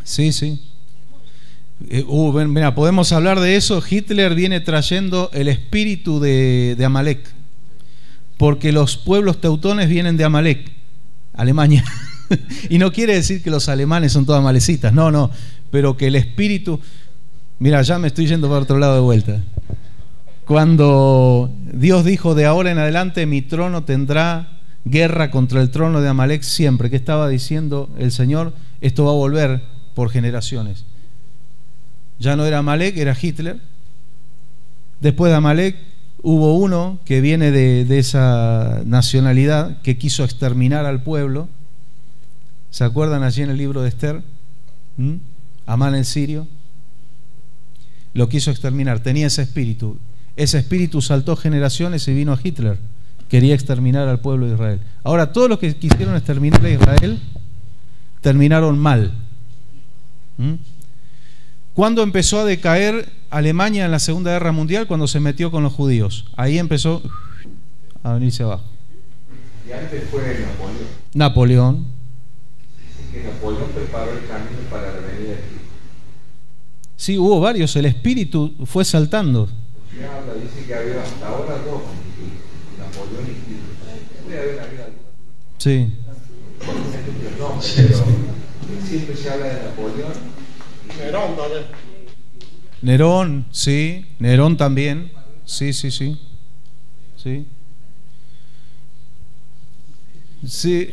Sí. Mira, podemos hablar de eso. Hitler viene trayendo el espíritu de Amalek, porque los pueblos teutones vienen de Amalek, Alemania. Y no quiere decir que los alemanes son todos amalecitas, no, pero que el espíritu... Mira, ya me estoy yendo para otro lado de vuelta. Cuando Dios dijo, de ahora en adelante mi trono tendrá guerra contra el trono de Amalek siempre, ¿qué estaba diciendo el Señor? Esto va a volver por generaciones. Ya no era Amalek, era Hitler. Después de Amalek hubo uno que viene de esa nacionalidad que quiso exterminar al pueblo. ¿Se acuerdan allí en el libro de Esther? Amán el sirio lo quiso exterminar, tenía ese espíritu. Ese espíritu saltó generaciones y vino a Hitler. Quería exterminar al pueblo de Israel. Ahora, todos los que quisieron exterminar a Israel terminaron mal. ¿Cuándo empezó a decaer Alemania en la Segunda Guerra Mundial? Cuando se metió con los judíos. Ahí empezó a venirse abajo. Y antes fue Napoleón. Dice que Napoleón preparó el camino para la venida de Cristo. Sí, hubo varios. El espíritu fue saltando. Se habla, dice que ha habido hasta ahora dos, Napoleón y Cristo. Puede haber habido alguna. Sí. No, pero siempre se habla de Napoleón. Nerón también. Nerón, sí. Nerón también. Sí, sí, sí. Sí. Sí.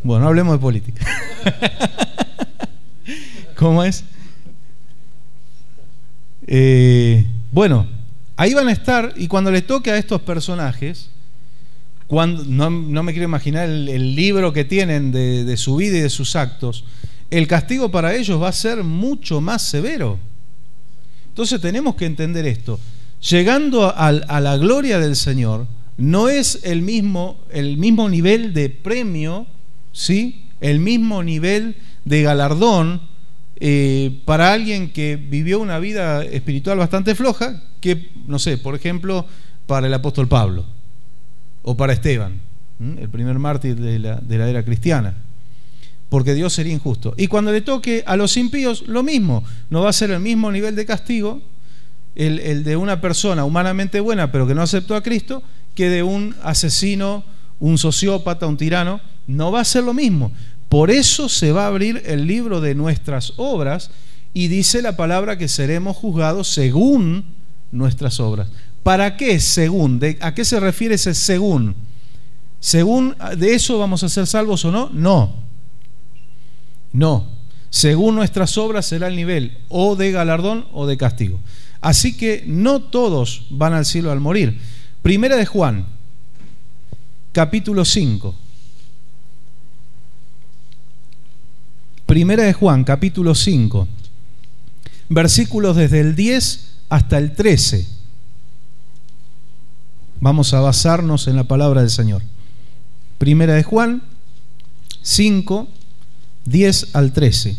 Bueno, hablemos de política. ¿Cómo es? Bueno, ahí van a estar, y cuando les toque a estos personajes, no me quiero imaginar el libro que tienen de su vida y de sus actos, el castigo para ellos va a ser mucho más severo. Entonces tenemos que entender esto. Llegando a la gloria del Señor, no es el mismo nivel de premio, ¿sí? El mismo nivel de galardón para alguien que vivió una vida espiritual bastante floja que, no sé, por ejemplo, para el apóstol Pablo o para Esteban, el primer mártir de la era cristiana, porque Dios sería injusto. Y cuando le toque a los impíos, lo mismo, no va a ser el mismo nivel de castigo el de una persona humanamente buena pero que no aceptó a Cristo que de un asesino, un sociópata, un tirano. No va a ser lo mismo. Por eso se va a abrir el libro de nuestras obras y dice la palabra que seremos juzgados según nuestras obras. ¿Para qué según? ¿A qué se refiere ese según? ¿Según de eso vamos a ser salvos o no? No. No. Según nuestras obras será el nivel o de galardón o de castigo. Así que no todos van al cielo al morir. Primera de Juan, capítulo 5. Primera de Juan, capítulo 5, versículos desde el 10 hasta el 13. Vamos a basarnos en la palabra del Señor. Primera de Juan 5, 10 al 13.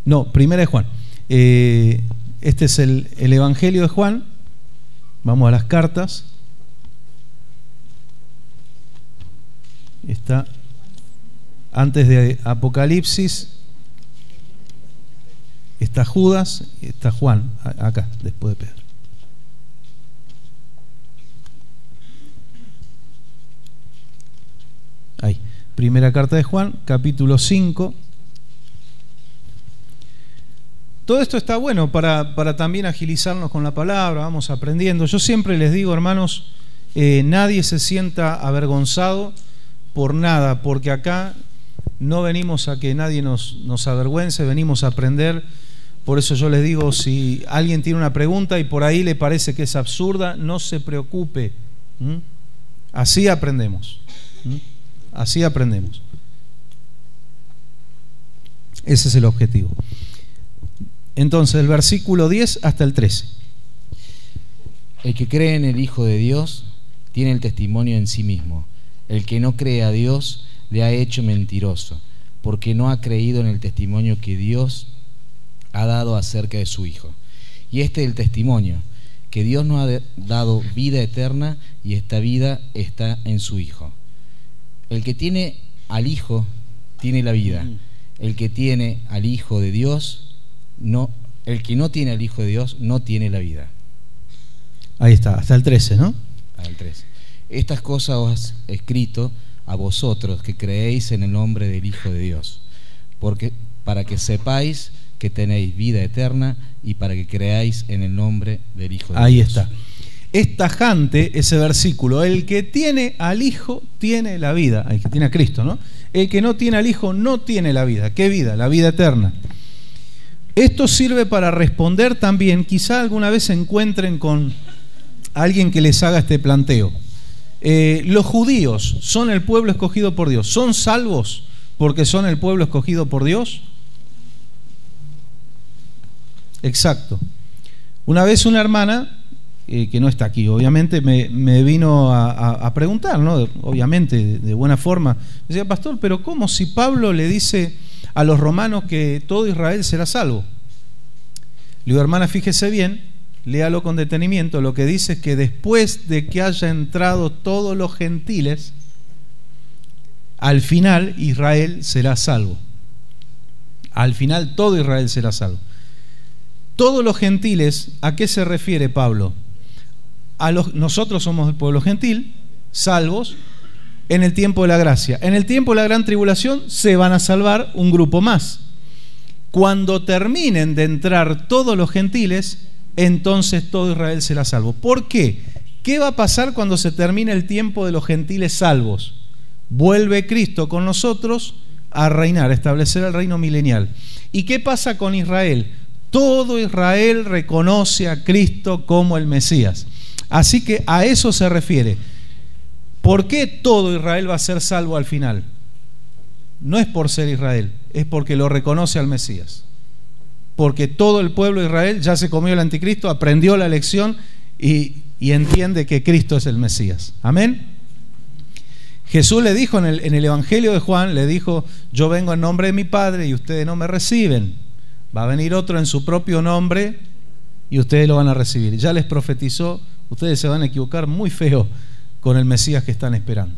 No, Primera de Juan. Este es el Evangelio de Juan. Vamos a las cartas. Está antes de Apocalipsis. Está Judas, está Juan, acá, después de Pedro. Ahí. Primera carta de Juan, capítulo 5. Todo esto está bueno para también agilizarnos con la palabra, vamos aprendiendo. Yo siempre les digo, hermanos, nadie se sienta avergonzado por nada, porque acá no venimos a que nadie nos avergüence, venimos a aprender. Por eso yo les digo, si alguien tiene una pregunta y por ahí le parece que es absurda, no se preocupe. Así aprendemos. Así aprendemos. Ese es el objetivo. Entonces, el versículo 10 hasta el 13. El que cree en el Hijo de Dios tiene el testimonio en sí mismo. El que no cree a Dios le ha hecho mentiroso, porque no ha creído en el testimonio que Dios ha dado acerca de su Hijo. Y este es el testimonio, que Dios nos ha dado vida eterna y esta vida está en su Hijo. El que tiene al Hijo tiene la vida. El que tiene al Hijo de Dios el que no tiene al Hijo de Dios no tiene la vida. Ahí está, hasta el 13, ¿no? Al 13. Estas cosas os he escrito a vosotros que creéis en el nombre del Hijo de Dios, porque para que sepáis que tenéis vida eterna y para que creáis en el nombre del Hijo de Dios. Ahí está. Es tajante ese versículo. El que tiene al Hijo tiene la vida. El que tiene a Cristo, ¿no? El que no tiene al Hijo no tiene la vida. ¿Qué vida? La vida eterna. Esto sirve para responder también, quizá alguna vez se encuentren con alguien que les haga este planteo. Los judíos son el pueblo escogido por Dios. ¿Son salvos porque son el pueblo escogido por Dios? Exacto. Una vez una hermana, que no está aquí, obviamente, me vino a preguntar, ¿no? Obviamente, de buena forma. Me decía, pastor, pero ¿cómo si Pablo le dice a los romanos que todo Israel será salvo? Le digo, hermana, fíjese bien, léalo con detenimiento. Lo que dice es que después de que haya entrado todos los gentiles, al final Israel será salvo. Al final todo Israel será salvo. Todos los gentiles, ¿a qué se refiere Pablo? nosotros somos el pueblo gentil, salvos en el tiempo de la gracia. En el tiempo de la gran tribulación se van a salvar un grupo más. Cuando terminen de entrar todos los gentiles, entonces todo Israel será salvo. ¿Por qué? ¿Qué va a pasar cuando se termine el tiempo de los gentiles salvos? Vuelve Cristo con nosotros a reinar, a establecer el reino milenial. ¿Y qué pasa con Israel? Todo Israel reconoce a Cristo como el Mesías. Así que a eso se refiere. ¿Por qué todo Israel va a ser salvo al final? No es por ser Israel, es porque lo reconoce al Mesías. Porque todo el pueblo de Israel ya se comió el anticristo, aprendió la lección y entiende que Cristo es el Mesías. Amén. Jesús le dijo en el Evangelio de Juan, le dijo: yo vengo en nombre de mi Padre y ustedes no me reciben. Va a venir otro en su propio nombre y ustedes lo van a recibir. Ya les profetizó, ustedes se van a equivocar muy feo con el Mesías que están esperando.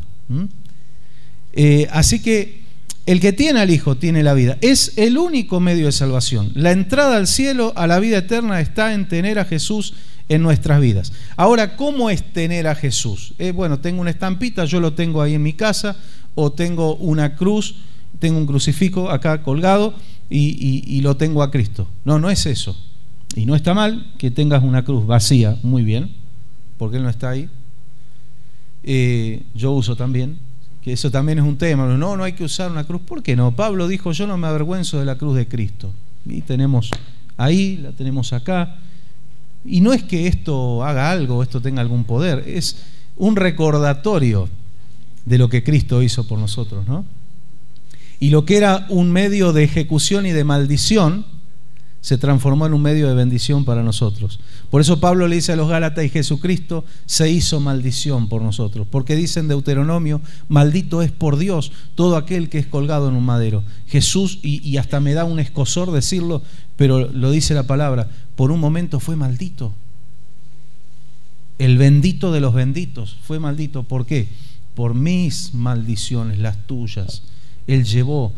Así que el que tiene al Hijo tiene la vida. Es el único medio de salvación. La entrada al cielo, a la vida eterna, está en tener a Jesús en nuestras vidas. Ahora, ¿cómo es tener a Jesús? Bueno, tengo una estampita, yo lo tengo ahí en mi casa, o tengo una cruz, tengo un crucifijo acá colgado y lo tengo a Cristo. No, no es eso. Y no está mal que tengas una cruz vacía, muy bien, porque Él no está ahí. Yo uso también, que eso también es un tema. No hay que usar una cruz. ¿Por qué no? Pablo dijo: yo no me avergüenzo de la cruz de Cristo. Y tenemos ahí, la tenemos acá. Y no es que esto haga algo, esto tenga algún poder, es un recordatorio de lo que Cristo hizo por nosotros, ¿no? Y lo que era un medio de ejecución y de maldición se transformó en un medio de bendición para nosotros. Por eso Pablo le dice a los Gálatas: y Jesucristo se hizo maldición por nosotros, porque dice en Deuteronomio: maldito es por Dios todo aquel que es colgado en un madero. Jesús, y hasta me da un escozor decirlo, pero lo dice la palabra, por un momento fue maldito. El bendito de los benditos fue maldito. ¿Por qué? Por mis maldiciones, las tuyas. Él llevó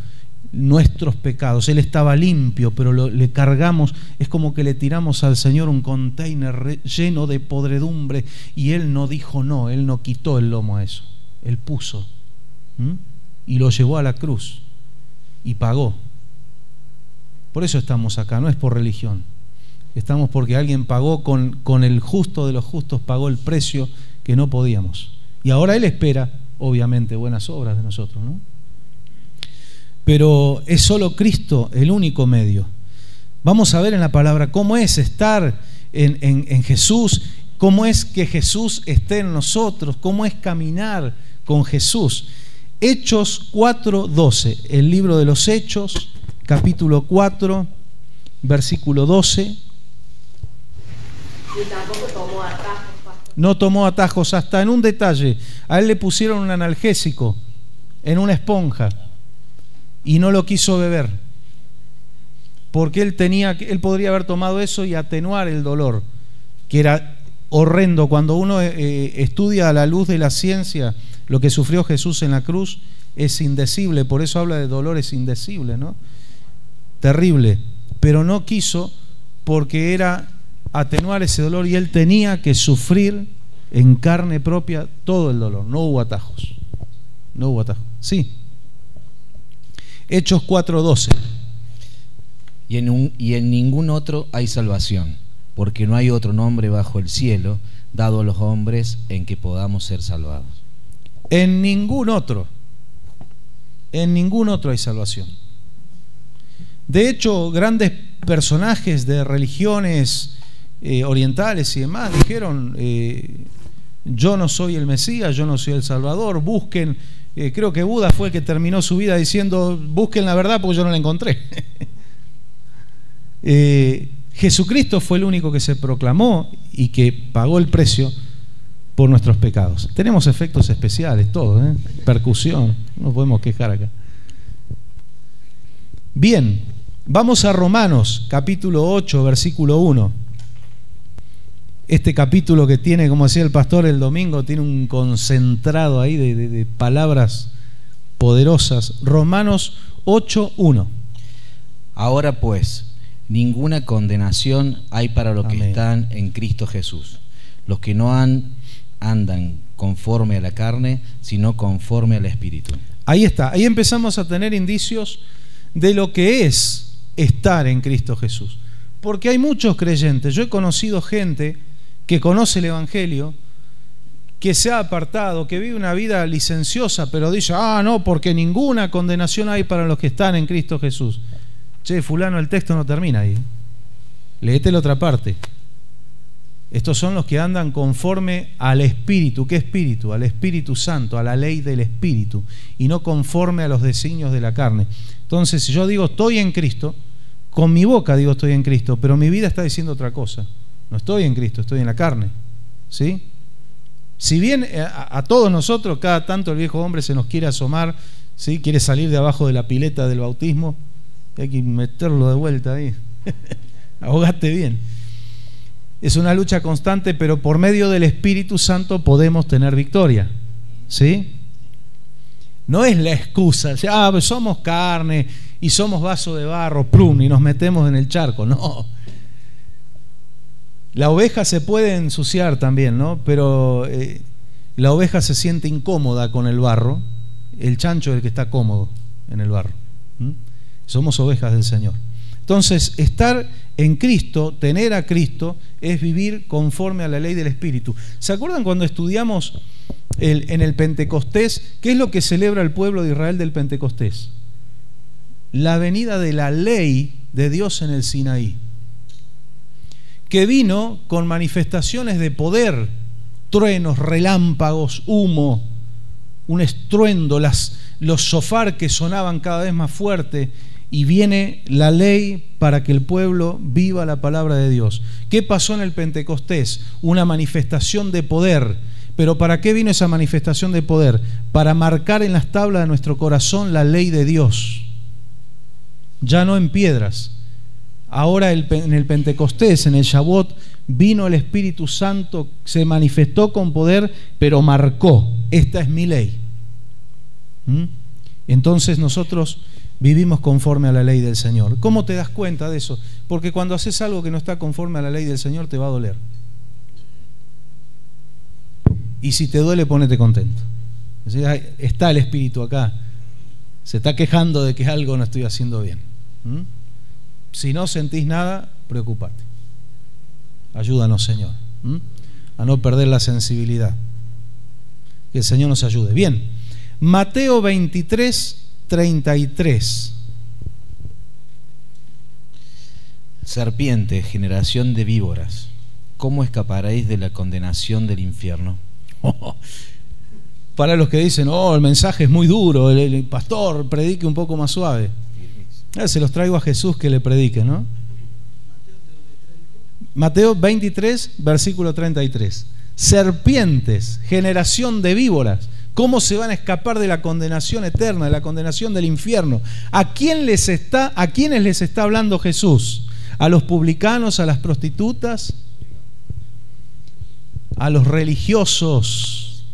nuestros pecados. Él estaba limpio, pero le cargamos. Es como que le tiramos al Señor un container lleno de podredumbre y Él no dijo no, Él no quitó el lomo a eso. Él puso y lo llevó a la cruz y pagó. Por eso estamos acá, no es por religión. Estamos porque alguien pagó con el justo de los justos, pagó el precio que no podíamos. Y ahora Él espera, obviamente, buenas obras de nosotros, ¿no? Pero es solo Cristo el único medio. Vamos a ver en la palabra cómo es estar en Jesús, cómo es que Jesús esté en nosotros, cómo es caminar con Jesús. Hechos 4:12, el libro de los Hechos, capítulo 4, versículo 12. No tomó atajos, hasta en un detalle. A él le pusieron un analgésico en una esponja y no lo quiso beber, porque él podría haber tomado eso y atenuar el dolor, que era horrendo. Cuando uno estudia a la luz de la ciencia lo que sufrió Jesús en la cruz, es indecible. Por eso habla de dolores indecibles, ¿no? Terrible. Pero no quiso, porque era atenuar ese dolor y él tenía que sufrir en carne propia todo el dolor. No hubo atajos. No hubo atajos. Sí. Hechos 4:12. Y en ningún otro hay salvación, porque no hay otro nombre bajo el cielo dado a los hombres en que podamos ser salvados. En ningún otro hay salvación. De hecho, grandes personajes de religiones orientales y demás dijeron: yo no soy el Mesías, yo no soy el Salvador, busquen. Creo que Buda fue el que terminó su vida diciendo: busquen la verdad porque yo no la encontré. Jesucristo fue el único que se proclamó y que pagó el precio por nuestros pecados. Tenemos efectos especiales, todo, percusión, no nos podemos quejar acá. Bien, vamos a Romanos, capítulo 8, versículo 1. Este capítulo que tiene, como decía el pastor el domingo, tiene un concentrado ahí de palabras poderosas. Romanos 8:1. Ahora pues, ninguna condenación hay para los que están en Cristo Jesús, los que no andan conforme a la carne, sino conforme al Espíritu. Ahí está, ahí empezamos a tener indicios de lo que es estar en Cristo Jesús. Porque hay muchos creyentes, yo he conocido gente que conoce el Evangelio, que se ha apartado, que vive una vida licenciosa, pero dice, no, porque ninguna condenación hay para los que están en Cristo Jesús. Che, fulano, el texto no termina ahí. Léete la otra parte. Estos son los que andan conforme al Espíritu. ¿Qué Espíritu? Al Espíritu Santo, a la ley del Espíritu, y no conforme a los designios de la carne. Entonces, si yo digo estoy en Cristo, con mi boca digo estoy en Cristo, pero mi vida está diciendo otra cosa. No estoy en Cristo, estoy en la carne. ¿Sí? Si bien a todos nosotros, cada tanto el viejo hombre se nos quiere asomar, ¿sí? Quiere salir de abajo de la pileta del bautismo, hay que meterlo de vuelta ahí. Ahogate bien. Es una lucha constante, pero por medio del Espíritu Santo podemos tener victoria. ¿Sí? No es la excusa, pues somos carne y somos vaso de barro, plum, y nos metemos en el charco. No. La oveja se puede ensuciar también, ¿no? Pero la oveja se siente incómoda con el barro, el chancho es el que está cómodo en el barro. Somos ovejas del Señor. Entonces, estar en Cristo, tener a Cristo, es vivir conforme a la ley del Espíritu. ¿Se acuerdan cuando estudiamos en el Pentecostés? ¿Qué es lo que celebra el pueblo de Israel del Pentecostés? La venida de la ley de Dios en el Sinaí, que vino con manifestaciones de poder, truenos, relámpagos, humo, un estruendo, los shofar que sonaban cada vez más fuerte, y viene la ley para que el pueblo viva la palabra de Dios. ¿Qué pasó en el Pentecostés? Una manifestación de poder. ¿Pero para qué vino esa manifestación de poder? Para marcar en las tablas de nuestro corazón la ley de Dios. Ya no en piedras. Ahora en el Pentecostés, en el Shavuot, vino el Espíritu Santo, se manifestó con poder, pero marcó, esta es mi ley. Entonces nosotros vivimos conforme a la ley del Señor. ¿Cómo te das cuenta de eso? Porque cuando haces algo que no está conforme a la ley del Señor, te va a doler. Y si te duele, ponete contento. Está el Espíritu acá. Se está quejando de que algo no estoy haciendo bien. Si no sentís nada, preocupate. Ayúdanos, Señor, a no perder la sensibilidad. Que el Señor nos ayude. Bien, Mateo 23:33. Serpiente, generación de víboras, ¿cómo escaparéis de la condenación del infierno? Para los que dicen, el mensaje es muy duro, el pastor predique un poco más suave. Se los traigo a Jesús que le predique, ¿no? Mateo 23, versículo 33. Serpientes, generación de víboras, ¿cómo se van a escapar de la condenación eterna, de la condenación del infierno? ¿A quiénes les está hablando Jesús? ¿A los publicanos, a las prostitutas? ¿A los religiosos,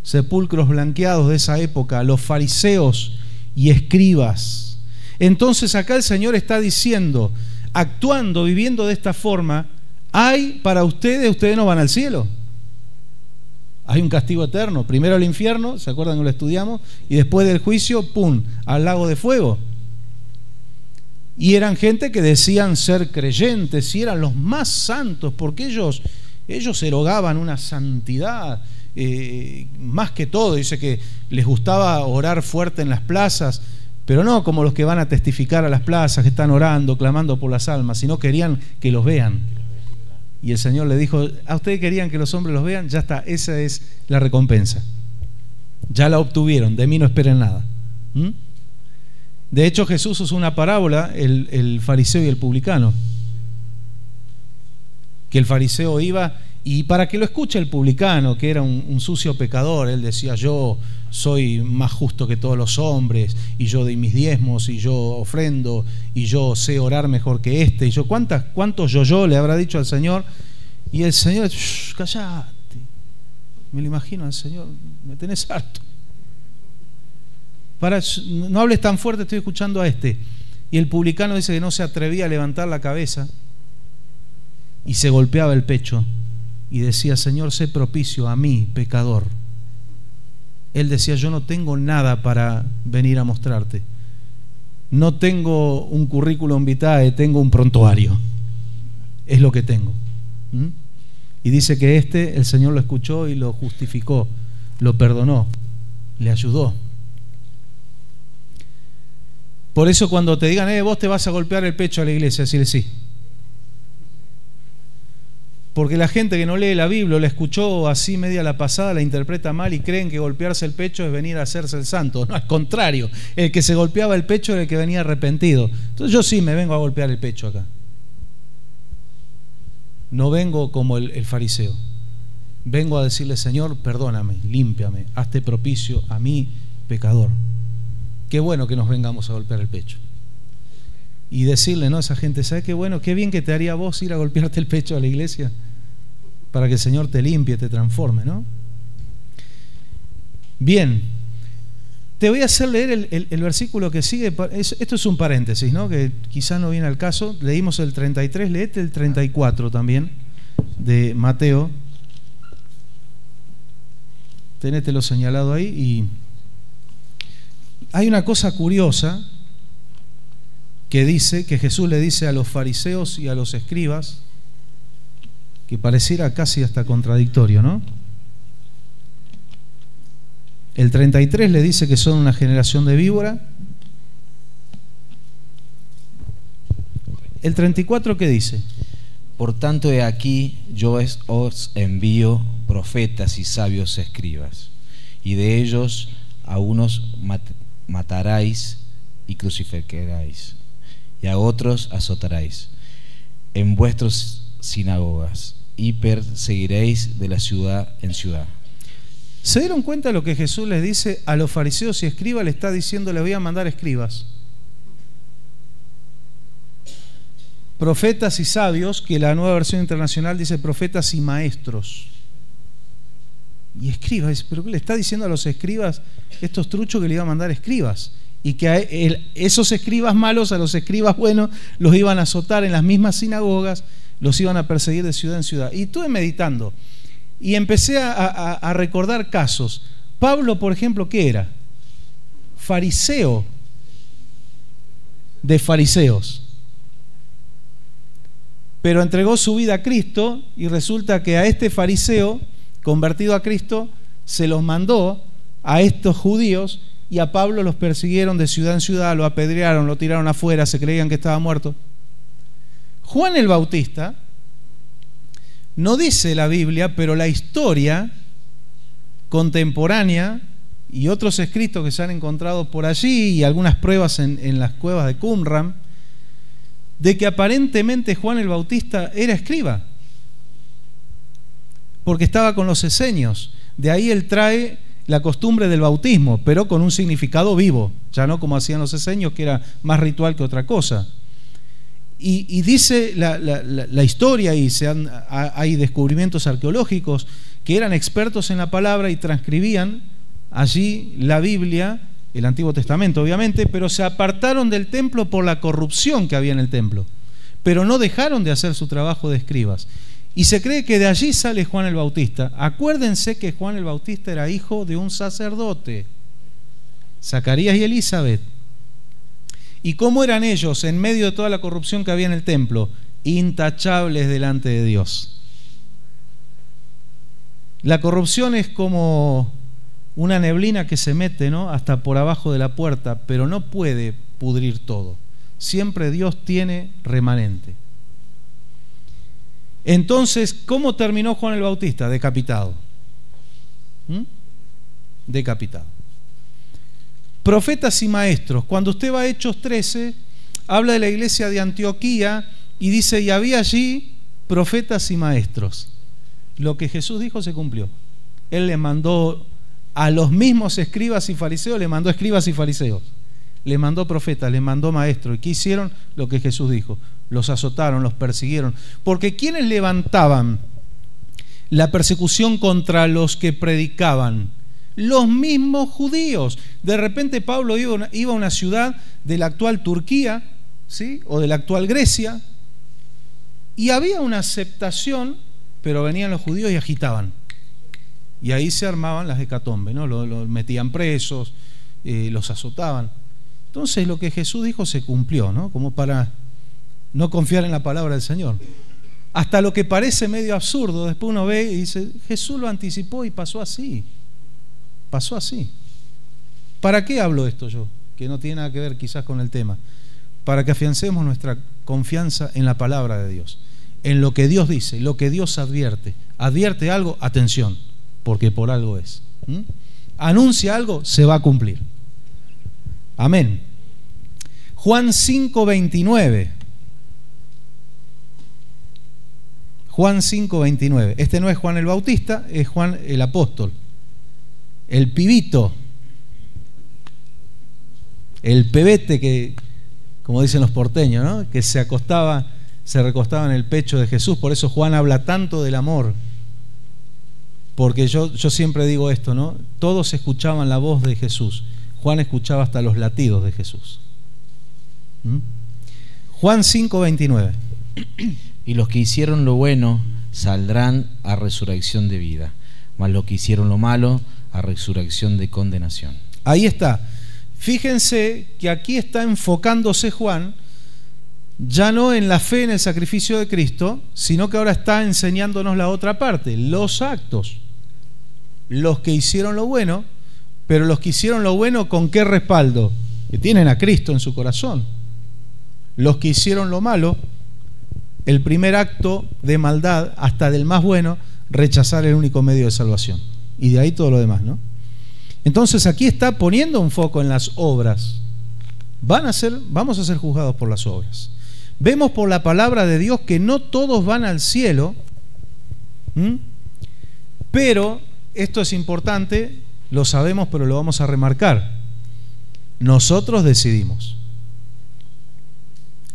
sepulcros blanqueados de esa época, a los fariseos y escribas? Entonces acá el Señor está diciendo, actuando, viviendo de esta forma, hay para ustedes no van al cielo. Hay un castigo eterno, primero al infierno, ¿se acuerdan que lo estudiamos? Y después del juicio, ¡pum!, al lago de fuego. Y eran gente que decían ser creyentes y eran los más santos, porque ellos erogaban una santidad, más que todo. Dice que les gustaba orar fuerte en las plazas, pero no como los que van a testificar a las plazas, que están orando, clamando por las almas, sino querían que los vean. Y el Señor le dijo, ¿a ustedes querían que los hombres los vean? Ya está, esa es la recompensa. Ya la obtuvieron, de mí no esperen nada. De hecho, Jesús usó una parábola, el fariseo y el publicano. Que el fariseo iba, y para que lo escuche el publicano, que era un sucio pecador, él decía, yo soy más justo que todos los hombres, y yo doy mis diezmos, y yo ofrendo, y yo sé orar mejor que este, y yo, ¿cuántos yo le habrá dicho al Señor? Y el Señor, callate. Me lo imagino al Señor, me tenés harto. No hables tan fuerte, estoy escuchando a este. Y el publicano dice que no se atrevía a levantar la cabeza y se golpeaba el pecho y decía: Señor, sé propicio a mí, pecador. Él decía: yo no tengo nada para venir a mostrarte. No tengo un currículum vitae, tengo un prontuario. Es lo que tengo. Y dice que el Señor lo escuchó y lo justificó, lo perdonó, le ayudó. Por eso cuando te digan: vos te vas a golpear el pecho a la iglesia, decirle sí. Porque la gente que no lee la Biblia, la escuchó así media la pasada, la interpreta mal y creen que golpearse el pecho es venir a hacerse el santo. No, al contrario, el que se golpeaba el pecho era el que venía arrepentido. Entonces yo sí me vengo a golpear el pecho acá. No vengo como el fariseo. Vengo a decirle: Señor, perdóname, límpiame, hazte propicio a mí, pecador. Qué bueno que nos vengamos a golpear el pecho. Y decirle, ¿no?, a esa gente: ¿sabes qué bueno, qué bien que te haría a vos ir a golpearte el pecho a la iglesia para que el Señor te limpie, te transforme, ¿no? Bien, te voy a hacer leer el versículo que sigue. Esto es un paréntesis, ¿no?, que quizás no viene al caso. Leímos el 33, leete el 34 también de Mateo. Tenételo señalado ahí. Y hay una cosa curiosa que dice, que Jesús le dice a los fariseos y a los escribas, que pareciera casi hasta contradictorio, ¿no? El 33 le dice que son una generación de víbora. El 34, ¿qué dice? Por tanto, he aquí, yo os envío profetas y sabios escribas, y de ellos a unos mataráis y crucificaréis, y a otros azotaréis en vuestras sinagogas, y perseguiréis de la ciudad en ciudad. ¿Se dieron cuenta de lo que Jesús les dice a los fariseos y escribas? Le está diciendo: les voy a mandar escribas, profetas y sabios, que la Nueva Versión Internacional dice profetas y maestros. Y escribas, pero ¿qué le está diciendo a los escribas, estos truchos, que le iba a mandar escribas? Y que a esos escribas malos, a los escribas buenos, los iban a azotar en las mismas sinagogas, los iban a perseguir de ciudad en ciudad. Y estuve meditando y empecé a recordar casos. Pablo, por ejemplo, ¿qué era? Fariseo de fariseos. Pero entregó su vida a Cristo, y resulta que a este fariseo convertido a Cristo se los mandó a estos judíos, y a Pablo los persiguieron de ciudad en ciudad, lo apedrearon, lo tiraron afuera, se creían que estaba muerto. Juan el Bautista, no dice la Biblia, pero la historia contemporánea y otros escritos que se han encontrado por allí, y algunas pruebas en las cuevas de Qumran, de que aparentemente Juan el Bautista era escriba, porque estaba con los esenios. De ahí él trae la costumbre del bautismo, pero con un significado vivo, ya no como hacían los esenios, que era más ritual que otra cosa. Y dice la historia, y hay descubrimientos arqueológicos, que eran expertos en la palabra y transcribían allí la Biblia, el Antiguo Testamento obviamente, pero se apartaron del templo por la corrupción que había en el templo, pero no dejaron de hacer su trabajo de escribas. Y se cree que de allí sale Juan el Bautista. Acuérdense que Juan el Bautista era hijo de un sacerdote, Zacarías y Elizabeth. ¿Y cómo eran ellos en medio de toda la corrupción que había en el templo? Intachables delante de Dios. La corrupción es como una neblina que se mete, ¿no?, hasta por abajo de la puerta, pero no puede pudrir todo. Siempre Dios tiene remanente. Entonces, ¿cómo terminó Juan el Bautista? Decapitado. Decapitado. Profetas y maestros. Cuando usted va a Hechos 13, habla de la iglesia de Antioquía y dice: y había allí profetas y maestros. Lo que Jesús dijo se cumplió. Él le mandó a los mismos escribas y fariseos, le mandó escribas y fariseos, le mandó profetas, le mandó maestros. ¿Y qué hicieron? Lo que Jesús dijo. Los azotaron, los persiguieron. Porque ¿quiénes levantaban la persecución contra los que predicaban? Los mismos judíos. De repente Pablo iba a una ciudad de la actual Turquía, ¿sí?, o de la actual Grecia, y había una aceptación pero venían los judíos y agitaban. Y ahí se armaban las hecatombes, ¿no? Los metían presos, los azotaban. Entonces lo que Jesús dijo se cumplió, ¿no? Como para no confiar en la palabra del Señor. Hasta lo que parece medio absurdo, después uno ve y dice, Jesús lo anticipó y pasó así. Pasó así. ¿Para qué hablo esto yo? Que no tiene nada que ver quizás con el tema. Para que afiancemos nuestra confianza en la palabra de Dios, en lo que Dios dice, lo que Dios advierte. Advierte algo, atención, porque por algo es. Anuncia algo, se va a cumplir. Amén. Juan 5:29. Juan 5:29. Este no es Juan el Bautista, es Juan el apóstol. El pibito. El pebete que, como dicen los porteños, ¿no? Que se recostaba en el pecho de Jesús. Por eso Juan habla tanto del amor. Porque yo siempre digo esto, ¿no? Todos escuchaban la voz de Jesús. Juan escuchaba hasta los latidos de Jesús. Juan 5:29. Y los que hicieron lo bueno saldrán a resurrección de vida, mas los que hicieron lo malo a resurrección de condenación. Ahí está. Fíjense que aquí está enfocándose Juan ya no en la fe en el sacrificio de Cristo, sino que ahora está enseñándonos la otra parte, los actos. Los que hicieron lo bueno, pero los que hicieron lo bueno, ¿con qué respaldo? Que tienen a Cristo en su corazón. Los que hicieron lo malo, el primer acto de maldad, hasta del más bueno, rechazar el único medio de salvación. Y de ahí todo lo demás, ¿no? Entonces aquí está poniendo un foco en las obras. Vamos a ser juzgados por las obras. Vemos por la palabra de Dios que no todos van al cielo, pero esto es importante, lo sabemos, pero lo vamos a remarcar. Nosotros decidimos.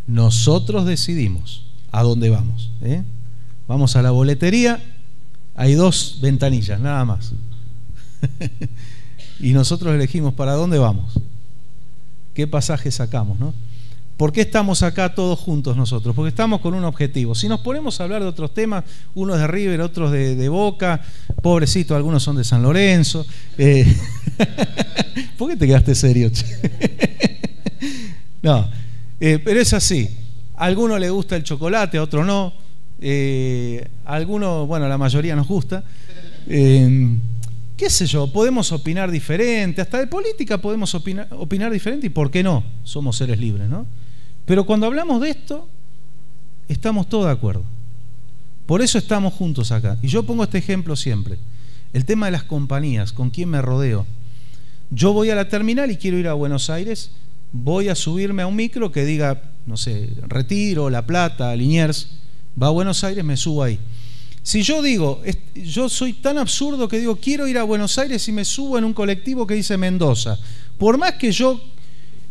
Nosotros decidimos a dónde vamos. Vamos a la boletería, hay 2 ventanillas, nada más. Y nosotros elegimos para dónde vamos, qué pasaje sacamos, ¿no? ¿Por qué estamos acá todos juntos nosotros? Porque estamos con un objetivo. Si nos ponemos a hablar de otros temas, unos de River, otros de Boca, pobrecito, algunos son de San Lorenzo. ¿Por qué te quedaste serio? No, pero es así. A alguno le gusta el chocolate, a otro no. A alguno, bueno, a la mayoría nos gusta. Qué sé yo, podemos opinar diferente, hasta de política podemos opinar diferente, y por qué no, somos seres libres, ¿no? Pero cuando hablamos de esto, estamos todos de acuerdo. Por eso estamos juntos acá. Y yo pongo este ejemplo siempre, el tema de las compañías, con quién me rodeo. Yo voy a la terminal y quiero ir a Buenos Aires, voy a subirme a un micro que diga, no sé, Retiro, La Plata, Liniers, va a Buenos Aires, me subo ahí. Si yo digo, yo soy tan absurdo que digo, quiero ir a Buenos Aires y me subo en un colectivo que dice Mendoza, por más que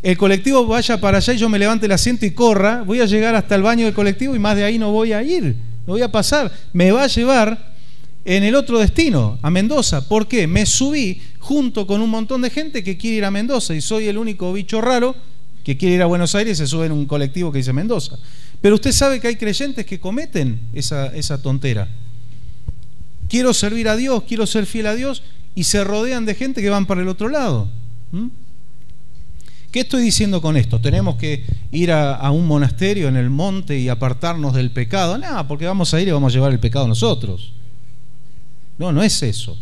el colectivo vaya para allá y yo me levante el asiento y corra, voy a llegar hasta el baño del colectivo y más de ahí no voy a ir, no voy a pasar, me va a llevar en el otro destino, a Mendoza. ¿Por qué? Me subí junto con un montón de gente que quiere ir a Mendoza y soy el único bicho raro que quiere ir a Buenos Aires y se sube en un colectivo que dice Mendoza. Pero usted sabe que hay creyentes que cometen esa tontera. Quiero servir a Dios, quiero ser fiel a Dios, y se rodean de gente que van para el otro lado. ¿Qué estoy diciendo con esto? ¿Tenemos que ir a un monasterio en el monte y apartarnos del pecado? No, porque vamos a ir y vamos a llevar el pecado nosotros. No, no es eso.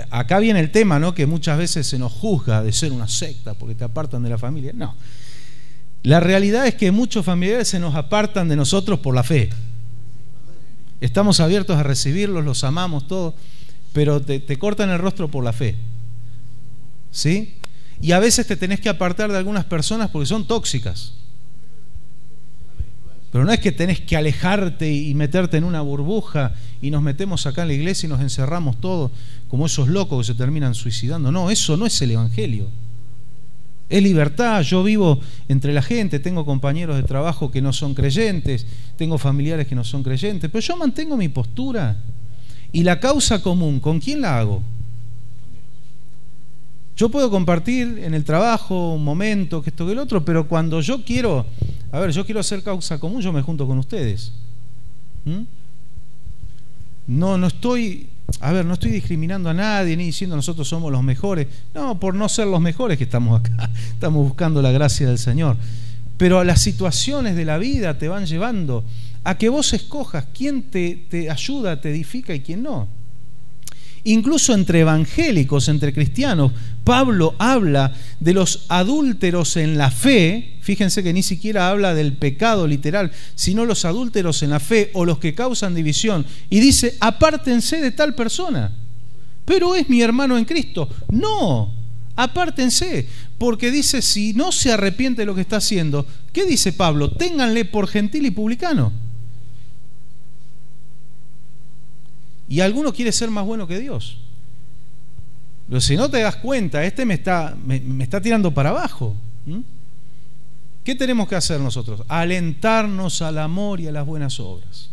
Acá viene el tema, ¿no? Que muchas veces se nos juzga de ser una secta porque te apartan de la familia. No. La realidad es que muchos familiares se nos apartan de nosotros por la fe. Estamos abiertos a recibirlos, los amamos, todo, pero te cortan el rostro por la fe. ¿Sí? Y a veces te tenés que apartar de algunas personas porque son tóxicas. Pero no es que tenés que alejarte y meterte en una burbuja y nos metemos acá en la iglesia y nos encerramos todos como esos locos que se terminan suicidando. No, eso no es el evangelio. Es libertad. Yo vivo entre la gente, tengo compañeros de trabajo que no son creyentes, tengo familiares que no son creyentes, pero yo mantengo mi postura. Y la causa común, ¿con quién la hago? Yo puedo compartir en el trabajo un momento, que esto que el otro, pero cuando yo quiero hacer causa común, yo me junto con ustedes. No estoy discriminando a nadie ni diciendo nosotros somos los mejores. No, por no ser los mejores que estamos acá, estamos buscando la gracia del Señor. Pero las situaciones de la vida te van llevando a que vos escojas quién te ayuda, te edifica y quién no. Incluso entre evangélicos, entre cristianos, Pablo habla de los adúlteros en la fe. Fíjense que ni siquiera habla del pecado literal, sino los adúlteros en la fe o los que causan división. Y dice, apártense de tal persona. Pero es mi hermano en Cristo. No, apártense. Porque dice, si no se arrepiente de lo que está haciendo, ¿qué dice Pablo? Ténganle por gentil y publicano. Y alguno quiere ser más bueno que Dios. Pero si no te das cuenta, me está tirando para abajo. ¿Qué tenemos que hacer nosotros? Alentarnos al amor y a las buenas obras.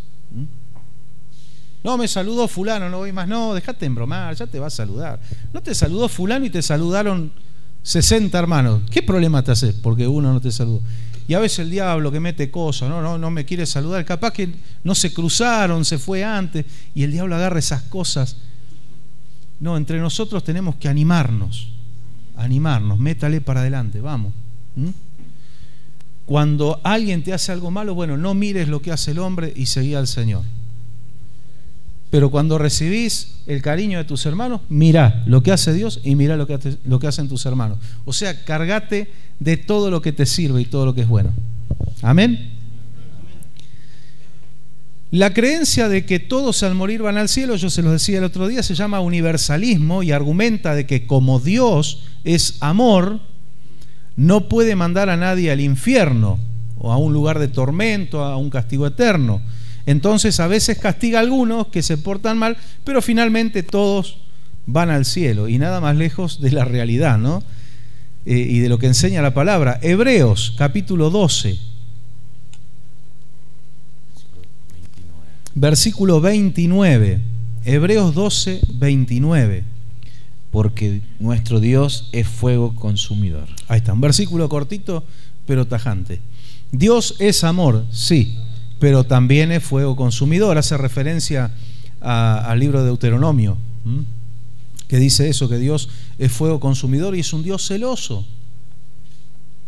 No, me saludó fulano, no voy más. No, dejate embromar, ya te va a saludar. No te saludó fulano y te saludaron 60 hermanos. ¿Qué problema te haces porque uno no te saludó? Y a veces el diablo que mete cosas, no me quiere saludar, capaz que no se cruzaron, se fue antes, y el diablo agarra esas cosas. No, entre nosotros tenemos que animarnos, métale para adelante, vamos. Cuando alguien te hace algo malo, bueno, no mires lo que hace el hombre y seguí al Señor. Pero cuando recibís el cariño de tus hermanos, mirá lo que hace Dios y mirá lo que hacen tus hermanos. O sea, cargate de todo lo que te sirve y todo lo que es bueno. Amén. La creencia de que todos al morir van al cielo, yo se los decía el otro día, se llama universalismo y argumenta de que como Dios es amor, no puede mandar a nadie al infierno o a un lugar de tormento, a un castigo eterno. Entonces a veces castiga a algunos que se portan mal, pero finalmente todos van al cielo, y nada más lejos de la realidad, ¿no? Y de lo que enseña la palabra. Hebreos capítulo 12, versículo 29. Hebreos 12, 29. Porque nuestro Dios es fuego consumidor. Ahí está, un versículo cortito pero tajante. Dios es amor, sí, pero también es fuego consumidor. Hace referencia al libro de Deuteronomio, que dice eso, que Dios es fuego consumidor y es un Dios celoso.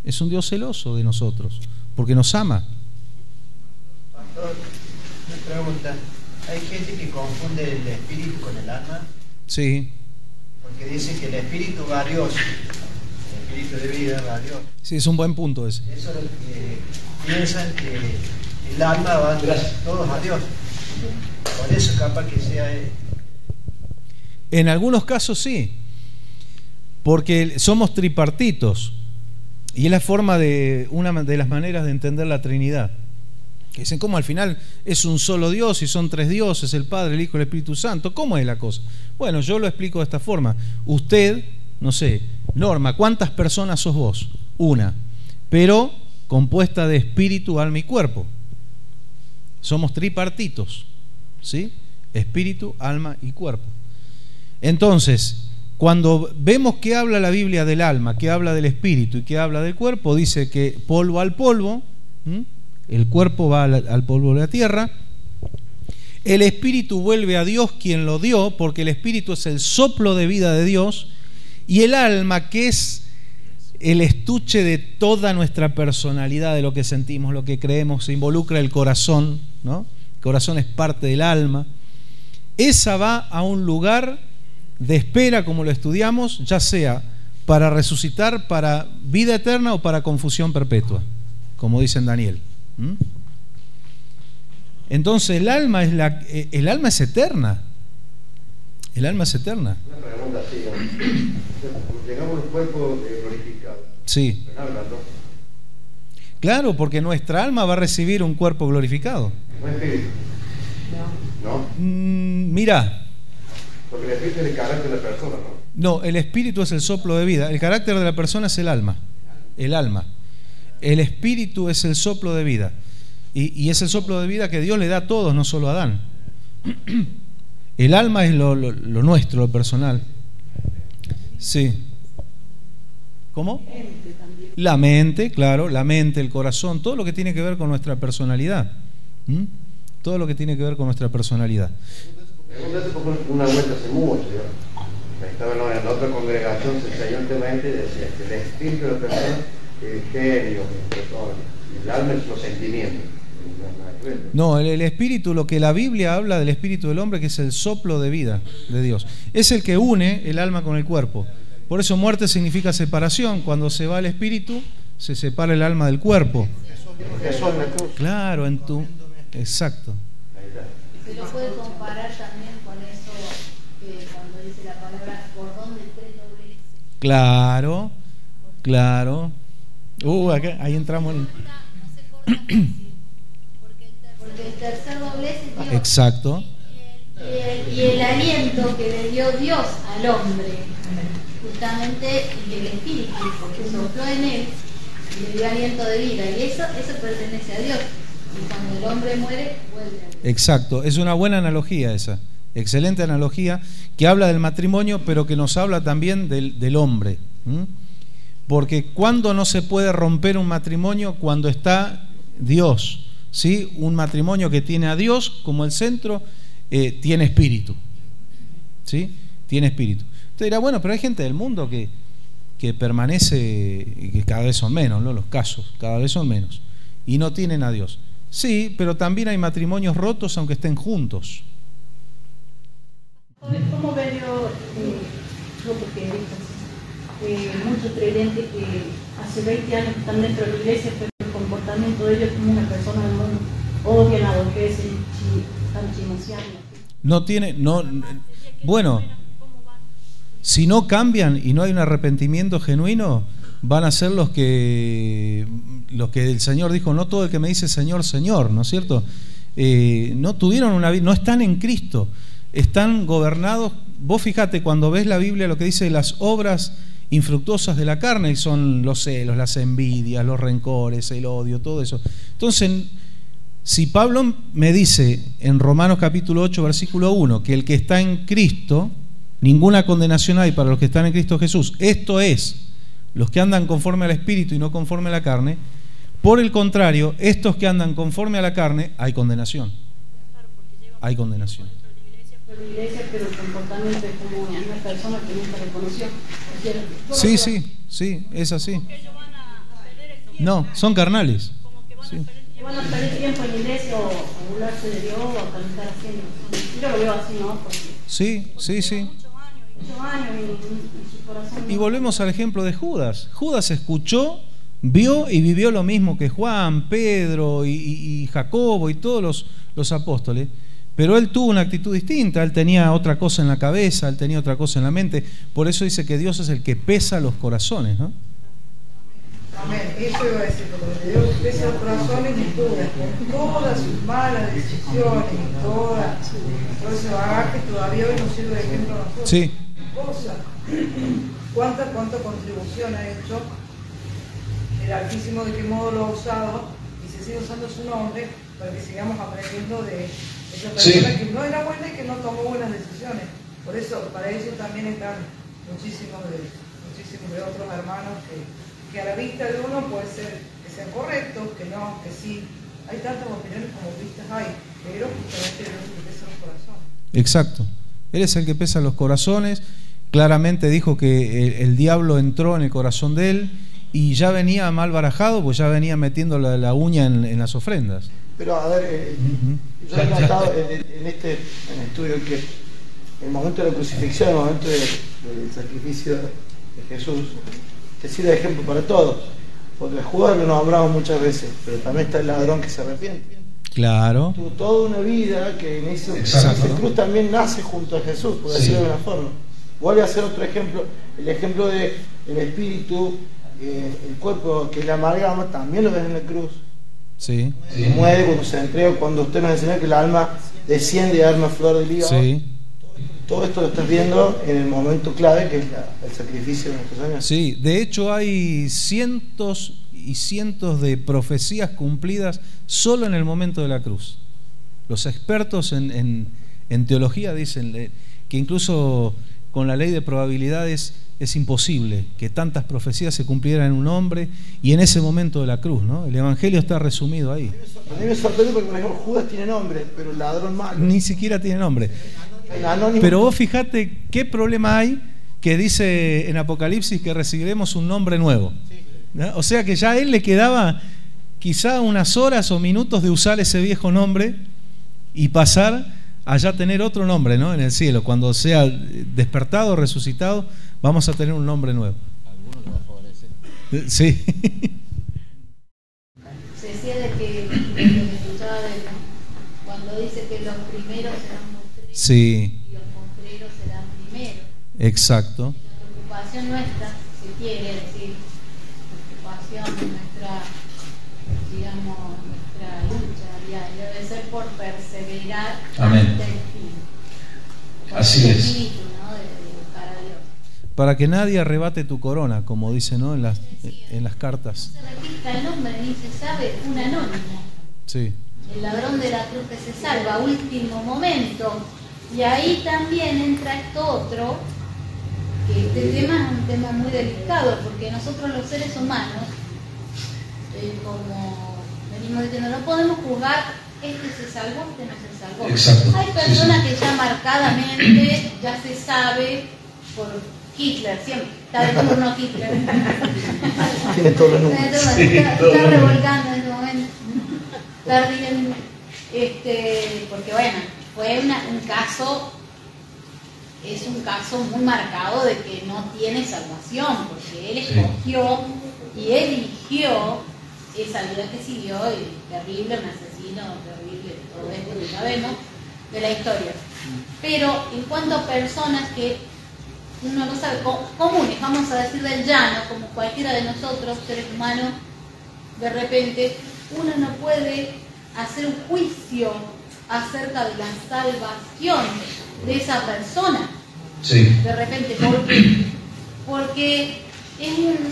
Es un Dios celoso de nosotros, porque nos ama. Pastor, una pregunta. ¿Hay gente que confunde el espíritu con el alma? Sí. Porque dice que el espíritu va a Dios, el espíritu de vida va a Dios. Sí, es un buen punto ese. Eso es lo que piensan, que el alma va todos a Dios. Por eso capaz que sea... En algunos casos sí, porque somos tripartitos, y es la forma una de las maneras de entender la Trinidad. Que dicen, ¿cómo al final es un solo Dios y son tres dioses, el Padre, el Hijo y el Espíritu Santo? ¿Cómo es la cosa? Bueno, yo lo explico de esta forma. Usted, no sé, Norma, ¿cuántas personas sos vos? Una, pero compuesta de espíritu, alma y cuerpo. Somos tripartitos, ¿sí? Espíritu, alma y cuerpo. Entonces, cuando vemos que habla la Biblia del alma, que habla del espíritu y que habla del cuerpo, dice que polvo al polvo, el cuerpo va al polvo de la tierra, el espíritu vuelve a Dios quien lo dio, porque el espíritu es el soplo de vida de Dios, y el alma, que es el estuche de toda nuestra personalidad, de lo que sentimos, lo que creemos, se involucra el corazón, ¿no? El corazón es parte del alma. Esa va a un lugar de espera, como lo estudiamos, ya sea para resucitar, para vida eterna o para confusión perpetua, como dice en Daniel. Entonces el alma es eterna. El alma es eterna. Una pregunta así, llegamos a un cuerpo glorificado. Sí. Claro, porque nuestra alma va a recibir un cuerpo glorificado. ¿No es espíritu? No. Mira. Porque el espíritu es el carácter de la persona, ¿no? No, el espíritu es el soplo de vida. El carácter de la persona es el alma. El alma. El espíritu es el soplo de vida. Y es el soplo de vida que Dios le da a todos, no solo a Adán. El alma es lo nuestro, lo personal. Sí. ¿Cómo? La mente, claro, la mente, el corazón, todo lo que tiene que ver con nuestra personalidad. todo lo que tiene que ver con nuestra personalidad. Una vuelta hace mucho, yo estaba en la otra congregación, se enseñó el tema y decía que el espíritu de la persona es el genio, el alma es los sentimientos. No, el espíritu, lo que la Biblia habla del espíritu del hombre, que es el soplo de vida de Dios, es el que une el alma con el cuerpo. Por eso muerte significa separación. Cuando se va el espíritu, se separa el alma del cuerpo. Claro, exacto. Se lo puede comparar también con eso cuando dice la palabra cordón de tres dobleces. Claro, claro. Acá, ahí entramos en... Porque el tercer doblez es Dios. Exacto. Y el aliento que le dio Dios al hombre, justamente el espíritu, porque sopló en él y le dio aliento de vida. Y eso pertenece a Dios. Y cuando el hombre muere, vuelve a Dios. Exacto, es una buena analogía esa, excelente analogía, que habla del matrimonio, pero que nos habla también del hombre. Porque ¿cuándo no se puede romper un matrimonio? Cuando está Dios, ¿sí? Un matrimonio que tiene a Dios como el centro, tiene espíritu, ¿sí? Tiene espíritu. Usted dirá, bueno, pero hay gente del mundo que permanece, que cada vez son menos, ¿no? Los casos, cada vez son menos, y no tienen a Dios. Sí, pero también hay matrimonios rotos aunque estén juntos. ¿Cómo veo yo porque he visto muchos creyentes que hace 20 años que están dentro de la iglesia, pero el comportamiento de ellos como una persona del mundo, odian, aborrecen, están chismoseando? No tiene, bueno, si no cambian y no hay un arrepentimiento genuino, van a ser los que el Señor dijo, no todo el que me dice Señor, Señor, ¿no es cierto? No tuvieron una vida, no están en Cristo, están gobernados. Vos fíjate, cuando ves la Biblia, lo que dice las obras infructuosas de la carne, son los celos, las envidias, los rencores, el odio, todo eso. Entonces, si Pablo me dice en Romanos capítulo 8, versículo 1, que el que está en Cristo, ninguna condenación hay para los que están en Cristo Jesús, esto es, los que andan conforme al Espíritu y no conforme a la carne. Por el contrario, estos que andan conforme a la carne, hay condenación. Hay condenación. La iglesia, pero el comportamiento es como una persona que nunca reconoció. Sí, es así. No, son carnales. Sí. Van a perder tiempo en la iglesia o a burlarse de Dios o a cantar haciendo. Yo lo veo así, ¿no? Porque Sí. muchos años y su corazón. Y volvemos al ejemplo de Judas. Judas escuchó, vio y vivió lo mismo que Juan, Pedro y Jacobo y todos los apóstoles, pero él tuvo una actitud distinta, él tenía otra cosa en la cabeza, él tenía otra cosa en la mente. Por eso dice que Dios es el que pesa los corazones, ¿no? Amén, eso iba a decir, porque Dios pesa los corazones y todas sus malas decisiones y todo ese bagaje todavía hoy nos sirve de ejemplo a nosotros. Sí. ¿Cuánta contribución ha hecho el Altísimo, de qué modo lo ha usado y se sigue usando su nombre para que sigamos aprendiendo de esa persona que no era buena y que no tomó buenas decisiones? Por eso, para eso también están muchísimos de otros hermanos que a la vista de uno puede ser que sean correctos, que no, que sí. Hay tantas opiniones como vistas hay, pero justamente Dios es el que pesa los corazones. Exacto. Él es el que pesa los corazones. Claramente dijo que el diablo entró en el corazón de él y ya venía mal barajado, pues ya venía metiendo la uña en las ofrendas. Pero a ver, yo he notado en el estudio que el momento de la crucifixión, el momento del sacrificio de Jesús, te sirve de ejemplo para todos. Porque Judas lo nombramos muchas veces, pero también está el ladrón que se arrepiente. Claro. Tuvo toda una vida que en esa cruz también nace junto a Jesús, por decirlo de una forma. Vuelve a ser otro ejemplo, el ejemplo del espíritu, el cuerpo, que es la amalgama, también lo ves en la cruz. Sí. Cuando muere, cuando se entrega, cuando usted nos enseña que el alma desciende y arma flor del hígado. Sí. Todo esto lo estás viendo en el momento clave, que es el sacrificio de nuestros años. Sí, de hecho hay cientos y cientos de profecías cumplidas solo en el momento de la cruz. Los expertos en teología dicen que incluso con la ley de probabilidades es imposible que tantas profecías se cumplieran en un hombre y en ese momento de la cruz, ¿no? El Evangelio está resumido ahí. A mí me sorprende porque mejor Judas tiene nombre, pero el ladrón malo. Ni siquiera tiene nombre. Pero vos fijate qué problema hay que dice en Apocalipsis que recibiremos un nombre nuevo, ¿no? O sea que ya a él le quedaba quizá unas horas o minutos de usar ese viejo nombre y pasar a ya tener otro nombre, ¿no? En el cielo. Cuando sea despertado, resucitado, vamos a tener un nombre nuevo. ¿Alguno le va a favorecer? Sí. Se decía de que escuchaba cuando dice que los primeros serán postreros, Sí. y los postreros serán primeros. Exacto. La preocupación nuestra, si quiere decir, preocupación nuestra, digamos, nuestra lucha diaria debe ser por perseverar hasta el fin. Así es. Espíritu, ¿no? de buscar a Dios. Para que nadie arrebate tu corona, como dice, ¿no? en las cartas. Se registra el nombre, ni se sabe, un anónimo. Sí. El ladrón de la cruz que se salva a último momento. Y ahí también entra esto otro, que este tema es un tema muy delicado, porque nosotros los seres humanos, como venimos diciendo, no podemos juzgar, este se salvó, este no se salvó. Exacto. Hay personas que ya marcadamente, ya se sabe, por Hitler, siempre, está de turno Hitler. Tiene todos los números. Está revolcando en este momento. Está riendo. Porque bueno, fue un caso, es un caso muy marcado de que no tiene salvación, porque él escogió y eligió esa vida que siguió, y terrible, un asesino terrible, todo esto que sabemos de la historia. Pero en cuanto a personas que uno no sabe, comunes, vamos a decir del llano, como cualquiera de nosotros, seres humanos, de repente uno no puede hacer un juicio acerca de la salvación de esa persona. Sí. De repente, ¿por qué? Porque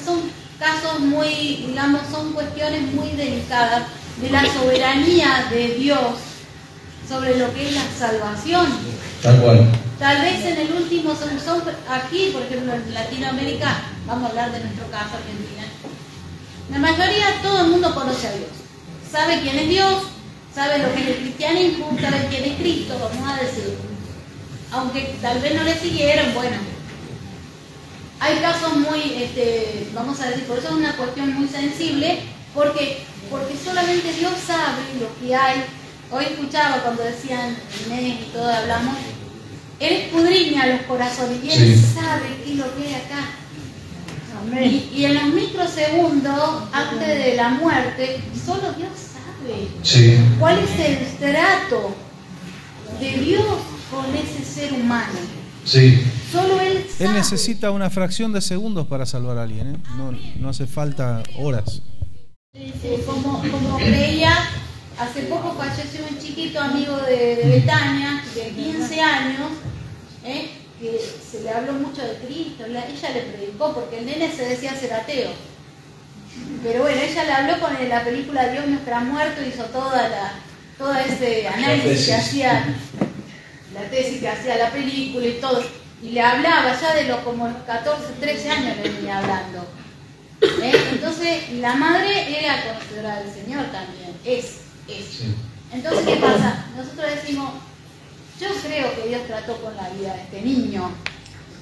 son casos muy, digamos, son cuestiones muy delicadas de la soberanía de Dios sobre lo que es la salvación. Tal cual. Tal vez en el último son aquí, por ejemplo, en Latinoamérica, vamos a hablar de nuestro caso, Argentina. La mayoría, todo el mundo conoce a Dios. Sabe quién es Dios, sabe lo que es el cristianismo, sabe quién es Cristo, vamos a decir. Aunque tal vez no le siguieron, bueno. Hay casos muy, vamos a decir, por eso es una cuestión muy sensible, porque solamente Dios sabe lo que hay. Hoy escuchaba cuando decían Inés y todo, hablamos, Él escudriña los corazones y Él sabe qué es lo que hay acá. Y en los microsegundos antes de la muerte, solo Dios sabe cuál es el trato de Dios con ese ser humano. Solo Él sabe. Él necesita una fracción de segundos para salvar a alguien, ¿eh? No hace falta horas. Como creía, hace poco falleció un chiquito amigo de Betania, de 15 años, que se le habló mucho de Cristo, ella le predicó, porque el nene se decía ser ateo. Pero bueno, ella le habló con la película Dios no estará muerto, hizo todo ese análisis que hacía, la tesis que hacía la película y todo, y le hablaba ya de como los 14, 13 años le venía hablando. Entonces la madre era conocedora del Señor también, es. Entonces, ¿qué pasa? Nosotros decimos, yo creo que Dios trató con la vida de este niño,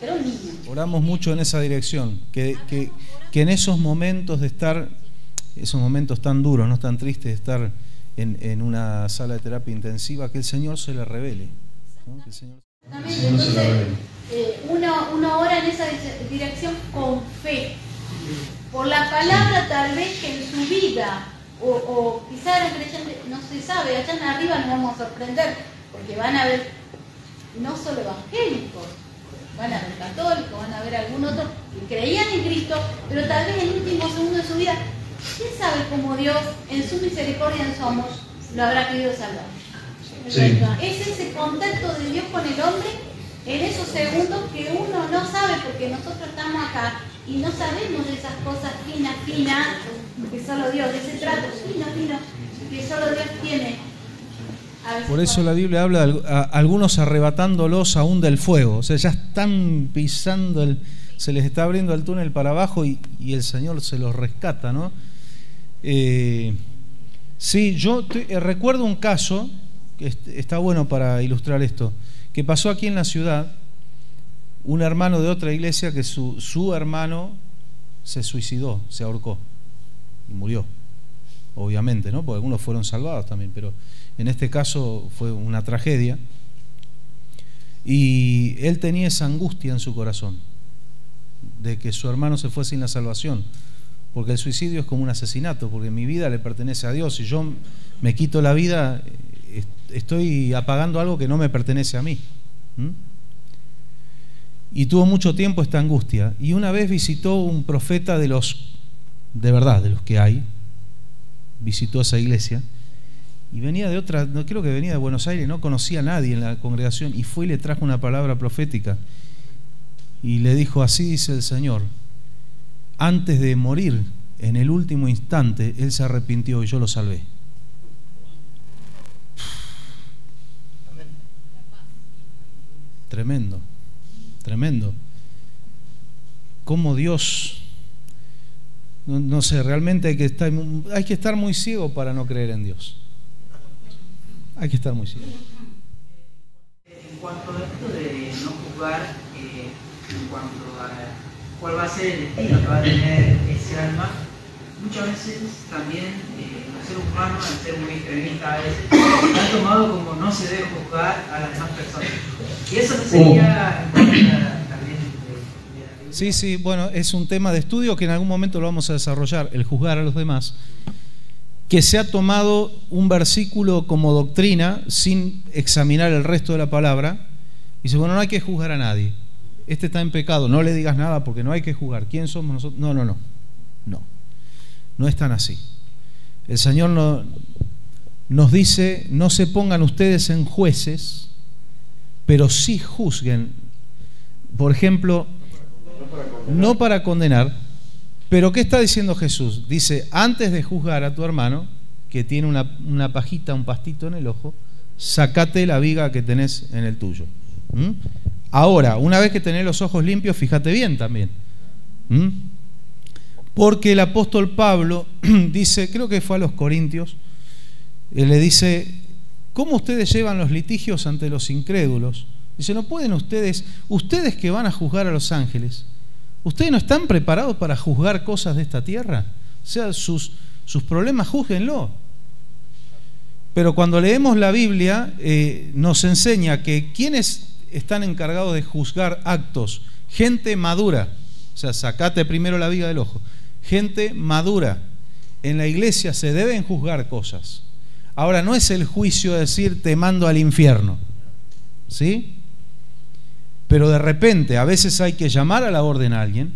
era un niño. Oramos mucho en esa dirección, que en esos momentos de estar, esos momentos tan duros, no tan tristes, de estar en una sala de terapia intensiva, que el Señor se le revele, ¿no? Que el Señor... Entonces, uno ora en esa dirección con fe, por la palabra tal vez que en su vida, o quizá era creyente, no se sabe, allá en arriba nos vamos a sorprender, porque van a haber no solo evangélicos, van a haber católicos, van a haber algún otro que creían en Cristo, pero tal vez en el último segundo de su vida, ¿quién sabe cómo Dios, en su misericordia, en su amor, lo habrá querido salvar? Es ese contacto de Dios con el hombre en esos segundos que uno no sabe, porque nosotros estamos acá y no sabemos de esas cosas finas que solo Dios, de ese trato fino que solo Dios tiene. Por eso la Biblia habla de algunos arrebatándolos aún del fuego, o sea, ya están pisando se les está abriendo el túnel para abajo y el Señor se los rescata, ¿no? Sí, yo recuerdo un caso, que está bueno para ilustrar esto, que pasó aquí en la ciudad. Un hermano de otra iglesia que su hermano se suicidó, se ahorcó y murió, obviamente, ¿no? Porque algunos fueron salvados también, pero en este caso fue una tragedia. Y él tenía esa angustia en su corazón de que su hermano se fue sin la salvación, porque el suicidio es como un asesinato, porque mi vida le pertenece a Dios. Si yo me quito la vida, estoy apagando algo que no me pertenece a mí. Y tuvo mucho tiempo esta angustia. Y una vez visitó un profeta de verdad, de los que hay, visitó esa iglesia, y venía de otra, no creo que venía de Buenos Aires, no conocía a nadie en la congregación, y fue y le trajo una palabra profética y le dijo: así dice el Señor, antes de morir, en el último instante, él se arrepintió y yo lo salvé. Tremendo, tremendo. Cómo Dios, no sé, realmente hay que estar muy ciego para no creer en Dios. Hay que estar muy ciego. En cuanto a esto de no juzgar, en cuanto a cuál va a ser el destino que va a tener ese alma, muchas veces también los seres humanos, al ser muy extremistas a veces, han tomado como no se debe juzgar a las demás personas. Y eso no sería en contra también de... Sí, sí, bueno, es un tema de estudio que en algún momento lo vamos a desarrollar, el juzgar a los demás, que se ha tomado un versículo como doctrina sin examinar el resto de la palabra. Y dice, bueno, no hay que juzgar a nadie. Este está en pecado, no le digas nada porque no hay que juzgar. ¿Quién somos nosotros? No es tan así. El Señor nos dice: no se pongan ustedes en jueces, pero sí juzguen. Por ejemplo, no para condenar. Pero ¿qué está diciendo Jesús? Dice: antes de juzgar a tu hermano que tiene una pajita, un pastito en el ojo, sacate la viga que tenés en el tuyo. Ahora, una vez que tenés los ojos limpios, fíjate bien también. Porque el apóstol Pablo dice, creo que fue a los Corintios, le dice: ¿cómo ustedes llevan los litigios ante los incrédulos? Dice: no pueden ustedes que van a juzgar a los ángeles, ¿ustedes no están preparados para juzgar cosas de esta tierra? O sea, sus problemas júzguenlo. Pero cuando leemos la Biblia, nos enseña que quienes están encargados de juzgar actos, gente madura, o sea, sacate primero la viga del ojo, gente madura, en la iglesia se deben juzgar cosas. Ahora, no es el juicio de decir te mando al infierno, ¿sí? Pero de repente, a veces hay que llamar a la orden a alguien.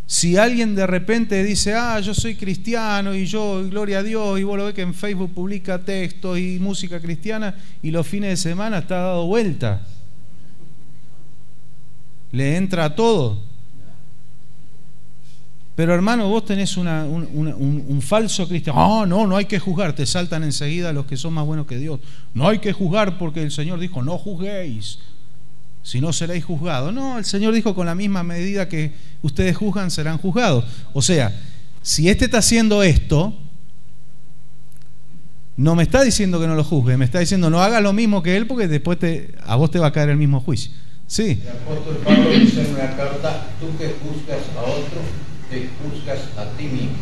Si alguien de repente dice: yo soy cristiano y yo, gloria a Dios, y vos lo ves que en Facebook publica textos y música cristiana y los fines de semana está dado vuelta, le entra a todo. Pero hermano, vos tenés un falso cristiano. No hay que juzgar. Te saltan enseguida los que son más buenos que Dios. No hay que juzgar porque el Señor dijo: no juzguéis, si no seréis juzgados. No, el Señor dijo: con la misma medida que ustedes juzgan, serán juzgados. O sea, si este está haciendo esto, no me está diciendo que no lo juzgue, me está diciendo: no hagas lo mismo que él, porque después a vos te va a caer el mismo juicio. Sí. El apóstol Pablo dice en una carta: tú que juzgas a otro, te juzgas a ti mismo.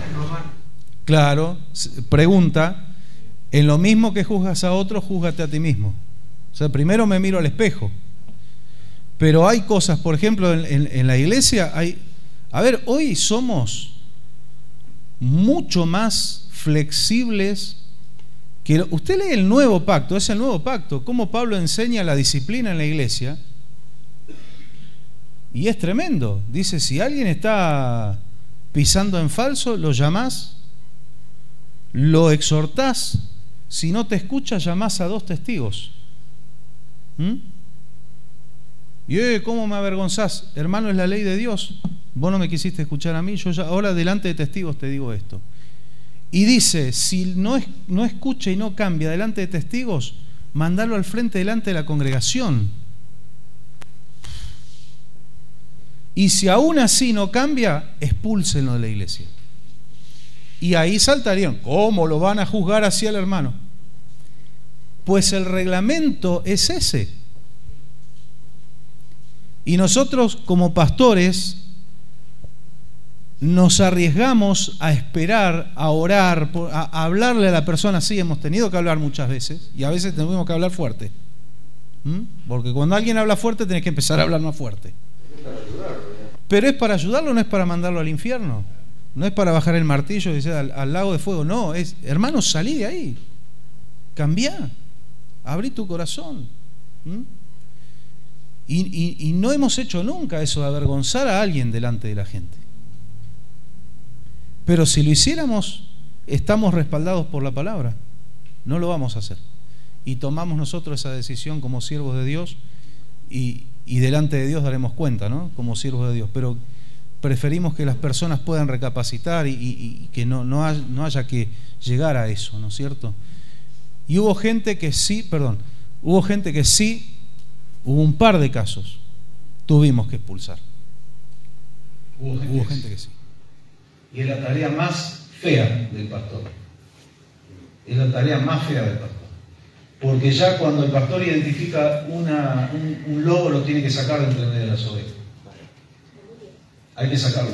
Claro, pregunta: en lo mismo que juzgas a otro, júzgate a ti mismo. O sea, primero me miro al espejo. Pero hay cosas, por ejemplo, en la iglesia hoy somos mucho más flexibles que usted lee el Nuevo Pacto, es el Nuevo Pacto, cómo Pablo enseña la disciplina en la iglesia, y es tremendo. Dice: si alguien está pisando en falso, lo llamás, lo exhortás, si no te escucha, llamás a 2 testigos. Y ¿cómo me avergonzás? Hermano, es la ley de Dios. Vos no me quisiste escuchar a mí, yo ya ahora delante de testigos te digo esto. Y dice: si no escucha y no cambia delante de testigos, mandalo al frente delante de la congregación. Y si aún así no cambia, expúlsenlo de la iglesia. Y ahí saltarían, ¿cómo lo van a juzgar así al hermano? Pues el reglamento es ese. Y nosotros como pastores nos arriesgamos a esperar, a orar, a hablarle a la persona. Sí, hemos tenido que hablar muchas veces, y a veces tenemos que hablar fuerte. Porque cuando alguien habla fuerte, tenés que empezar a hablar más fuerte. Pero es para ayudarlo, no es para mandarlo al infierno. No es para bajar el martillo y decir al lago de fuego. No, es, hermano, salí de ahí. Cambiá. Abrí tu corazón. Y no hemos hecho nunca eso de avergonzar a alguien delante de la gente. Pero si lo hiciéramos, estamos respaldados por la palabra. No lo vamos a hacer. Y tomamos nosotros esa decisión como siervos de Dios, y delante de Dios daremos cuenta, ¿no? Como siervos de Dios. Pero preferimos que las personas puedan recapacitar y que no haya que llegar a eso, ¿no es cierto? Y hubo gente que sí, hubo un par de casos, tuvimos que expulsar. Hubo gente que sí. Y es la tarea más fea del pastor. Es la tarea más fea del pastor. Porque ya cuando el pastor identifica un lobo, lo tiene que sacar de entre medio de las ovejas. Hay que sacarlo.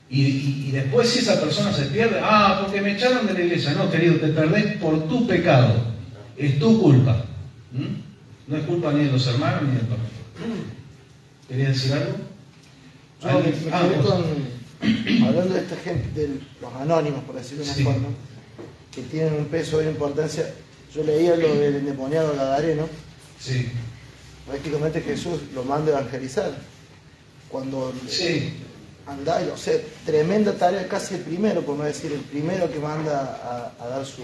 Y después, si esa persona se pierde, porque me echaron de la iglesia. No, querido, te perdés por tu pecado. Es tu culpa. No es culpa ni de los hermanos ni del pastor. ¿Querías decir algo? Yo me quedé hablando de esta gente, de los anónimos, por decirlo de una forma, que tienen un peso y una importancia. Yo leía lo del endemoniado gadareno. Sí. Prácticamente Jesús lo manda a evangelizar. Cuando anda, y tremenda tarea, casi el primero, por no decir el primero que manda a dar su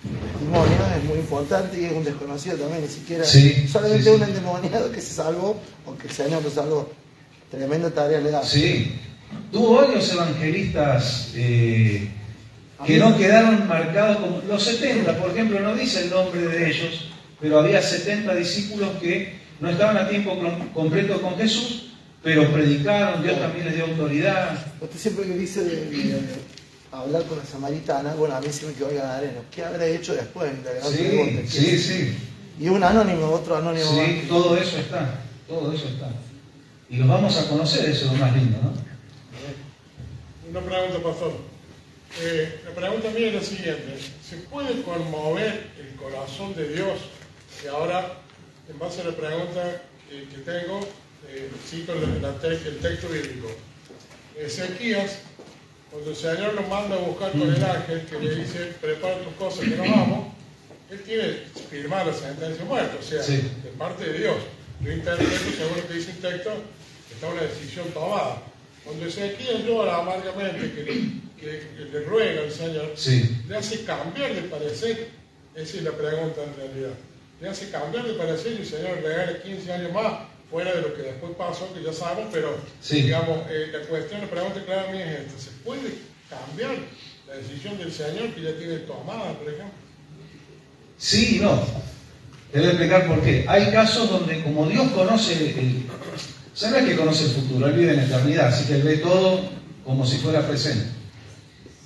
testimonio, es muy importante, y es un desconocido también, ni siquiera solamente un endemoniado que se salvó, o que el Señor lo salvó. Tremenda tarea le da. Sí, tuvo varios evangelistas que no quedaron marcados como los 70, por ejemplo, no dice el nombre de ellos, pero había 70 discípulos que no estaban a tiempo completo con Jesús, pero predicaron, Dios también les dio autoridad. Usted siempre que dice de hablar con la samaritana, bueno, a mí se me quedó el gadareno. ¿Qué habrá hecho después? Sí. Y un anónimo, otro anónimo. Sí, todo eso está. Y los vamos a conocer, eso es lo más lindo, ¿no? Una pregunta, pastor. La pregunta mía es la siguiente. ¿Se puede conmover el corazón de Dios? Y ahora, en base a la pregunta que tengo, cito el texto bíblico. Ezequías, cuando el Señor lo manda a buscar con el ángel, que le dice, prepara tus cosas que nos vamos, él tiene firmar la sentencia de muerte, o sea, de parte de Dios. Yo interpreto, según lo que dice el texto, que está una decisión tomada. Cuando Ezequías llora amargamente, que le ruega al Señor, le hace cambiar de parecer. Esa es la pregunta en realidad. Le hace cambiar de parecer y el Señor le regala 15 años más, fuera de lo que después pasó, que ya sabemos, pero digamos, la pregunta clara mía es esta: ¿se puede cambiar la decisión del Señor que ya tiene tomada, por ejemplo? Sí y no. Te voy a explicar por qué. Hay casos donde, como Dios conoce sabe que conoce el futuro, Él vive en la eternidad, así que Él ve todo como si fuera presente.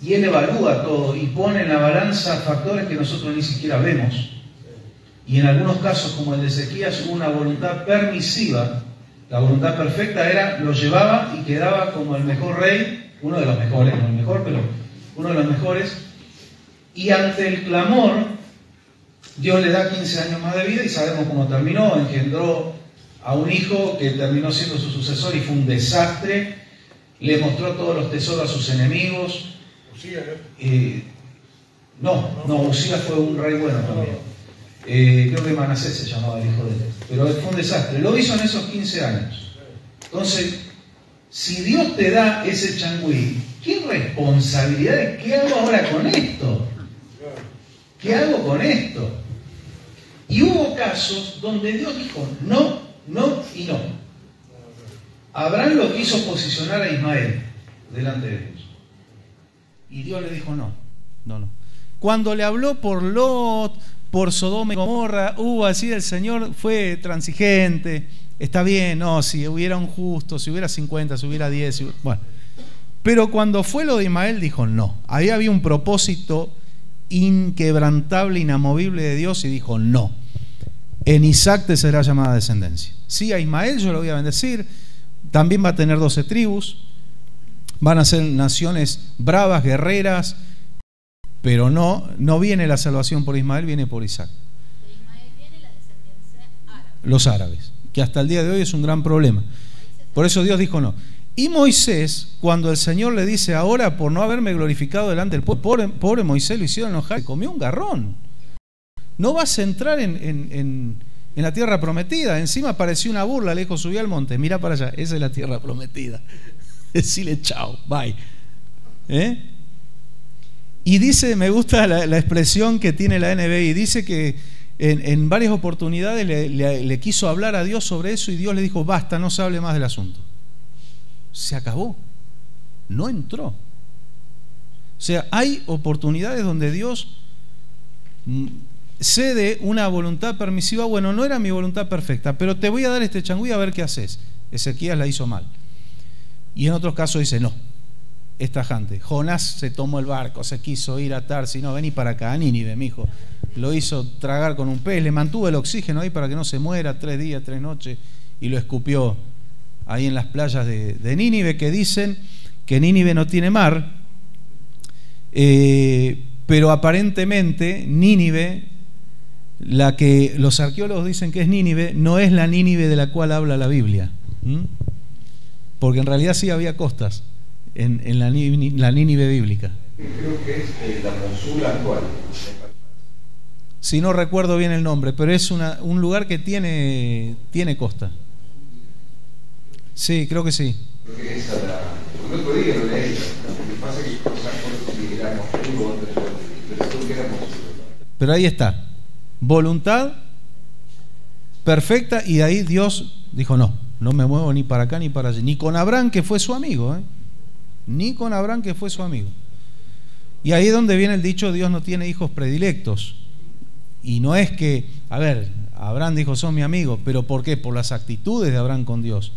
Y Él evalúa todo y pone en la balanza factores que nosotros ni siquiera vemos. Y en algunos casos, como el de Ezequías, hubo una voluntad permisiva. La voluntad perfecta era, lo llevaba y quedaba como el mejor rey, uno de los mejores, no el mejor, pero uno de los mejores. Y ante el clamor, Dios le da 15 años más de vida y sabemos cómo terminó. Engendró a un hijo que terminó siendo su sucesor y fue un desastre. Le mostró todos los tesoros a sus enemigos. Usías fue un rey bueno también. Creo que Manasés se llamaba el hijo de él. Pero fue un desastre. Lo hizo en esos 15 años. Entonces, si Dios te da ese changüí, ¿qué responsabilidad es? ¿Qué hago ahora con esto? ¿Qué hago con esto? Y hubo casos donde Dios dijo no, no y no. Abraham lo quiso posicionar a Ismael delante de Dios. Y Dios le dijo no. Cuando le habló por Lot, por Sodoma y Gomorra, así el Señor fue transigente, está bien, no, si hubiera un justo, si hubiera 50, si hubiera 10, bueno. Pero cuando fue lo de Ismael dijo no, ahí había un propósito inquebrantable, inamovible de Dios y dijo no, en Isaac te será llamada descendencia. Sí, a Ismael yo lo voy a bendecir, también va a tener 12 tribus, van a ser naciones bravas, guerreras, pero no viene la salvación por Ismael, viene por Isaac. De Ismael viene la descendencia árabe. Los árabes, que hasta el día de hoy es un gran problema. Por eso Dios dijo no. Y Moisés, cuando el Señor le dice ahora por no haberme glorificado delante del pueblo, pobre Moisés lo hicieron enojar, comió un garrón. No vas a entrar en la tierra prometida. Encima pareció una burla, le dijo, subí al monte, mira para allá, esa es la tierra prometida. Decile chao, bye. Y dice, me gusta la expresión que tiene la NBI, dice que en varias oportunidades le quiso hablar a Dios sobre eso y Dios le dijo, basta, no se hable más del asunto. Se acabó, no entró. O sea, hay oportunidades donde Dios cede una voluntad permisiva. Bueno, no era mi voluntad perfecta, pero te voy a dar este changüí a ver qué haces. Ezequías la hizo mal. Y en otros casos dice no, es tajante. Jonás se tomó el barco, se quiso ir a Tarsis, no, vení para acá, a Nínive, mijo. Lo hizo tragar con un pez, le mantuvo el oxígeno ahí para que no se muera 3 días, 3 noches, y lo escupió ahí en las playas de Nínive, que dicen que Nínive no tiene mar, pero aparentemente Nínive, la que los arqueólogos dicen que es Nínive, no es la Nínive de la cual habla la Biblia, porque en realidad sí había costas en la Nínive bíblica. Creo que es la Mosul actual. Si no recuerdo bien el nombre, pero es un lugar que tiene costa. Sí, creo que sí. Creo que esa la... El otro día lo leí. Lo que pasa es que no si era Mosul o otra, pero creo que era Mosul. Pero ahí está. Voluntad perfecta, y de ahí Dios dijo no me muevo ni para acá ni para allá. Ni con Abraham, que fue su amigo, ni con Abraham, que fue su amigo. Y ahí es donde viene el dicho, Dios no tiene hijos predilectos. Y no es que, a ver, Abraham dijo, son mi amigo, pero ¿por qué? Por las actitudes de Abraham con Dios.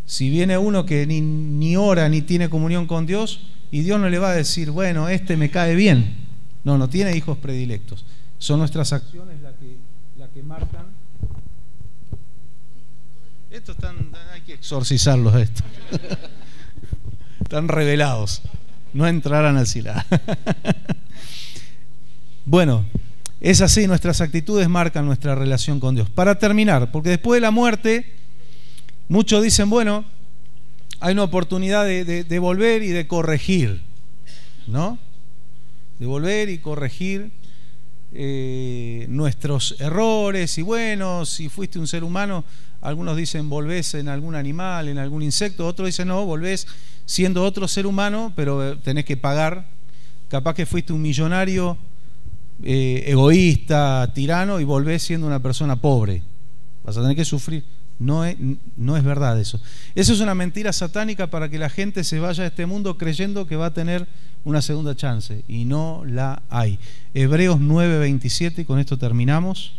Si viene uno que ni ora ni tiene comunión con Dios, y Dios no le va a decir, bueno, este me cae bien. No tiene hijos predilectos. Son nuestras acciones las que marcan. Estos hay que exorcizarlos, estos. Están revelados. No entrarán al cielo. Bueno, es así, nuestras actitudes marcan nuestra relación con Dios. Para terminar, porque después de la muerte, muchos dicen, bueno, hay una oportunidad de volver y de corregir, ¿no? De volver y corregir nuestros errores. Y bueno, si fuiste un ser humano, algunos dicen volvés en algún animal, en algún insecto, otros dicen no, volvés siendo otro ser humano, pero tenés que pagar. Capaz que fuiste un millonario egoísta, tirano, y volvés siendo una persona pobre, vas a tener que sufrir. No es verdad eso. Eso es una mentira satánica para que la gente se vaya de este mundo creyendo que va a tener una segunda chance, y no la hay. Hebreos 9:27, y con esto terminamos.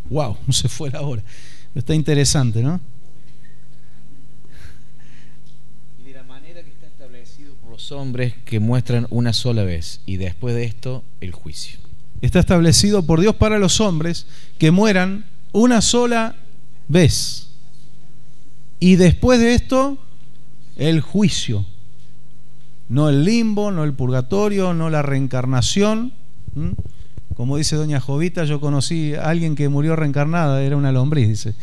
Wow, no se fue la hora. Está interesante, ¿no? Y de la manera que está establecido por los hombres, que muestran una sola vez, y después de esto el juicio. Está establecido por Dios para los hombres que mueran una sola vez, y después de esto el juicio. No el limbo, no el purgatorio, no la reencarnación. Como dice doña Jovita, yo conocí a alguien que murió reencarnada, era una lombriz, dice.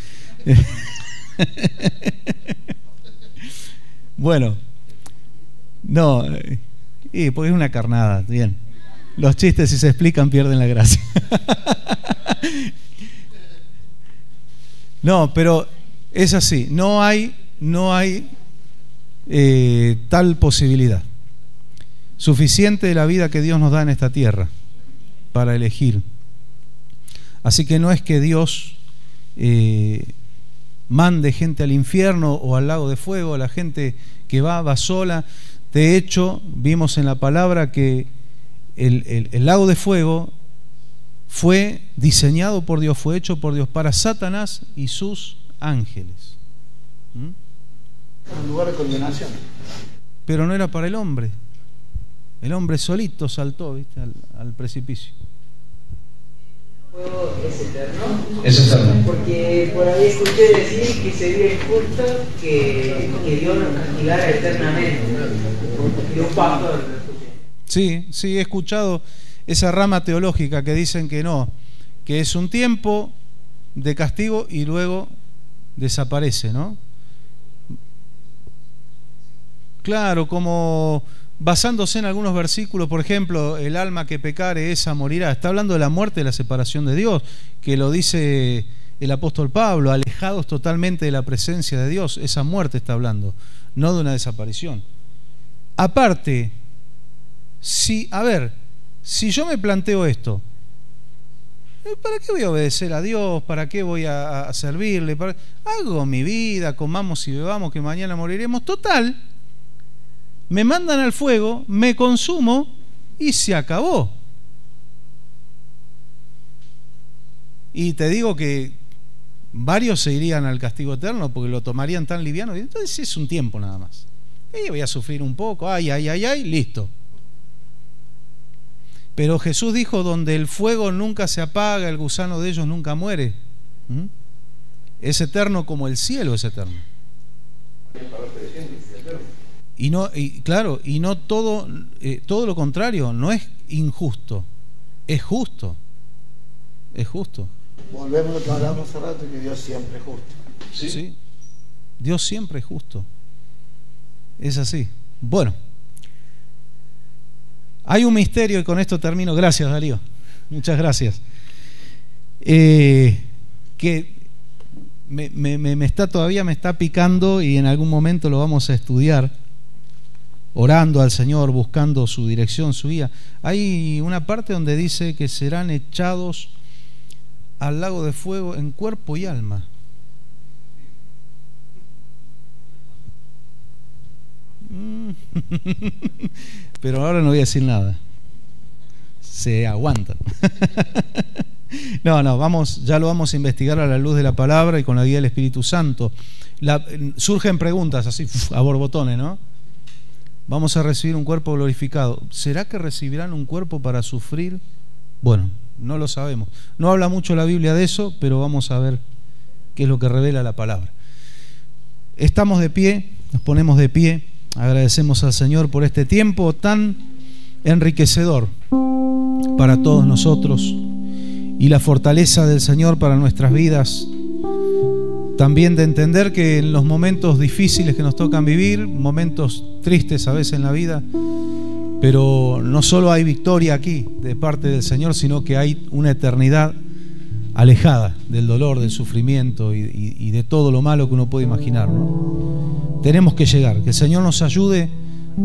Bueno, no, porque es una carnada, bien. Los chistes, si se explican, pierden la gracia. No, pero es así, no hay tal posibilidad. Suficiente de la vida que Dios nos da en esta tierra para elegir. Así que no es que Dios mande gente al infierno o al lago de fuego. La gente que va sola. De hecho, vimos en la palabra que el lago de fuego fue diseñado por Dios, fue hecho por Dios para Satanás y sus ángeles. Un lugar de condenación. Pero no era para el hombre. El hombre solito saltó, ¿viste? al precipicio. ¿El fuego es eterno? Es eterno. Porque por ahí escuché decir que sería injusto que Dios nos castigara eternamente. Y un pastor. Sí, he escuchado esa rama teológica que dicen que no, que es un tiempo de castigo y luego desaparece, ¿no? Claro, como basándose en algunos versículos, por ejemplo, el alma que pecare esa morirá. Está hablando de la muerte, de la separación de Dios, que lo dice el apóstol Pablo, alejados totalmente de la presencia de Dios. Esa muerte está hablando, no de una desaparición. Aparte, si yo me planteo esto, ¿para qué voy a obedecer a Dios? ¿Para qué voy a servirle? Hago mi vida, comamos y bebamos, que mañana moriremos. Total, me mandan al fuego, me consumo y se acabó. Y te digo que varios se irían al castigo eterno porque lo tomarían tan liviano. Entonces es un tiempo nada más. Y voy a sufrir un poco, ay, listo. Pero Jesús dijo, donde el fuego nunca se apaga, el gusano de ellos nunca muere. Es eterno como el cielo es eterno. Y no todo lo contrario, no es injusto, es justo. Es justo. Volvemos a lo que hablamos hace rato, que Dios siempre es justo. Sí. Dios siempre es justo. Es así. Bueno, hay un misterio, y con esto termino. Gracias, Darío. Muchas gracias. Que todavía me está picando, y en algún momento lo vamos a estudiar, orando al Señor, buscando su dirección, su guía. Hay una parte donde dice que serán echados al lago de fuego en cuerpo y alma. Pero ahora no voy a decir nada. Se aguanta. No, ya lo vamos a investigar a la luz de la palabra y con la guía del Espíritu Santo. Surgen preguntas así a borbotones, ¿no? Vamos a recibir un cuerpo glorificado. ¿Será que recibirán un cuerpo para sufrir? Bueno, no lo sabemos. No habla mucho la Biblia de eso, pero vamos a ver qué es lo que revela la palabra. Estamos de pie, nos ponemos de pie. Agradecemos al Señor por este tiempo tan enriquecedor para todos nosotros y la fortaleza del Señor para nuestras vidas. También de entender que en los momentos difíciles que nos tocan vivir, momentos tristes a veces en la vida, pero no solo hay victoria aquí de parte del Señor, sino que hay una eternidad alejada del dolor, del sufrimiento y de todo lo malo que uno puede imaginar, ¿no? Tenemos que llegar, que el Señor nos ayude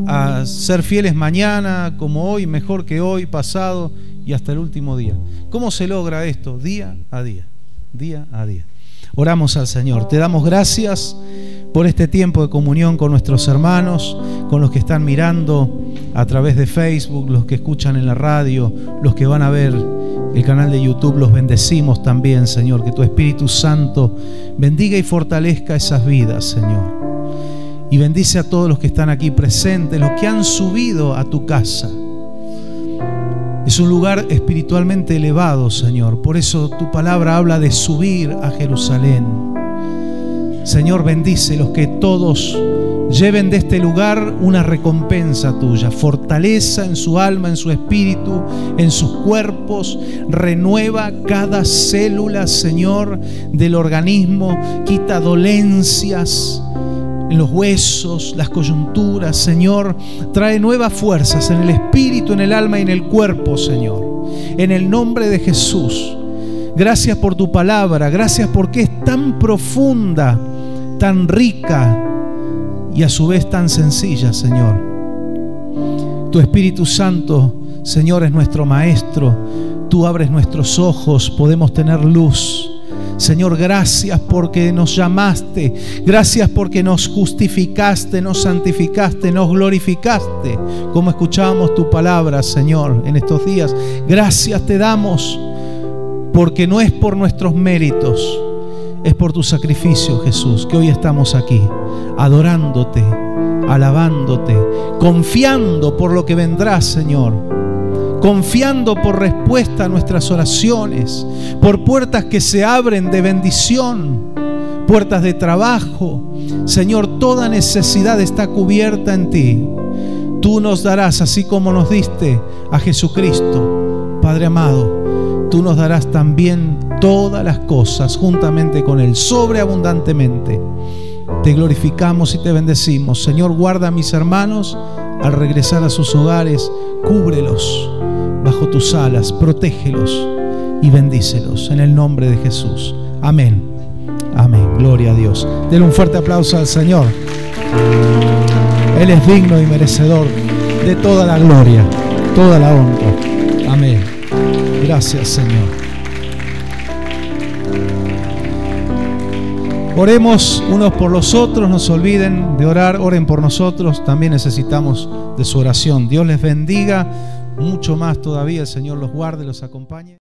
a ser fieles mañana, como hoy, mejor que hoy, pasado y hasta el último día. ¿Cómo se logra esto? Día a día, día a día. Oramos al Señor. Te damos gracias por este tiempo de comunión con nuestros hermanos, con los que están mirando a través de Facebook, los que escuchan en la radio, los que van a ver el canal de YouTube. Los bendecimos también, Señor. Que tu Espíritu Santo bendiga y fortalezca esas vidas, Señor. Y bendice a todos los que están aquí presentes, los que han subido a tu casa. Es un lugar espiritualmente elevado, Señor. Por eso tu palabra habla de subir a Jerusalén. Señor, bendice los que todos lleven de este lugar una recompensa tuya. Fortaleza en su alma, en su espíritu, en sus cuerpos. Renueva cada célula, Señor, del organismo. Quita dolencias en los huesos, las coyunturas, Señor. Trae nuevas fuerzas en el espíritu, en el alma y en el cuerpo, Señor. En el nombre de Jesús. Gracias por tu palabra. Gracias porque es tan profunda, tan rica y a su vez tan sencilla, Señor. Tu Espíritu Santo, Señor, es nuestro Maestro. Tú abres nuestros ojos, podemos tener luz. Señor, gracias porque nos llamaste, gracias porque nos justificaste, nos santificaste, nos glorificaste, como escuchábamos tu palabra, Señor, en estos días. Gracias te damos porque no es por nuestros méritos, es por tu sacrificio, Jesús, que hoy estamos aquí, adorándote, alabándote, confiando por lo que vendrá, Señor, confiando por respuesta a nuestras oraciones, por puertas que se abren de bendición, puertas de trabajo. Señor, toda necesidad está cubierta en ti. Tú nos darás, así como nos diste a Jesucristo, Padre amado, tú nos darás también todas las cosas juntamente con Él, sobreabundantemente. Te glorificamos y te bendecimos. Señor, guarda a mis hermanos al regresar a sus hogares, cúbrelos bajo tus alas, protégelos y bendícelos en el nombre de Jesús. Amén. Amén. Gloria a Dios. Denle un fuerte aplauso al Señor. Él es digno y merecedor de toda la gloria, toda la honra. Amén. Gracias, Señor. Oremos unos por los otros, no se olviden de orar, oren por nosotros, también necesitamos de su oración. Dios les bendiga mucho más todavía, el Señor los guarde, los acompañe.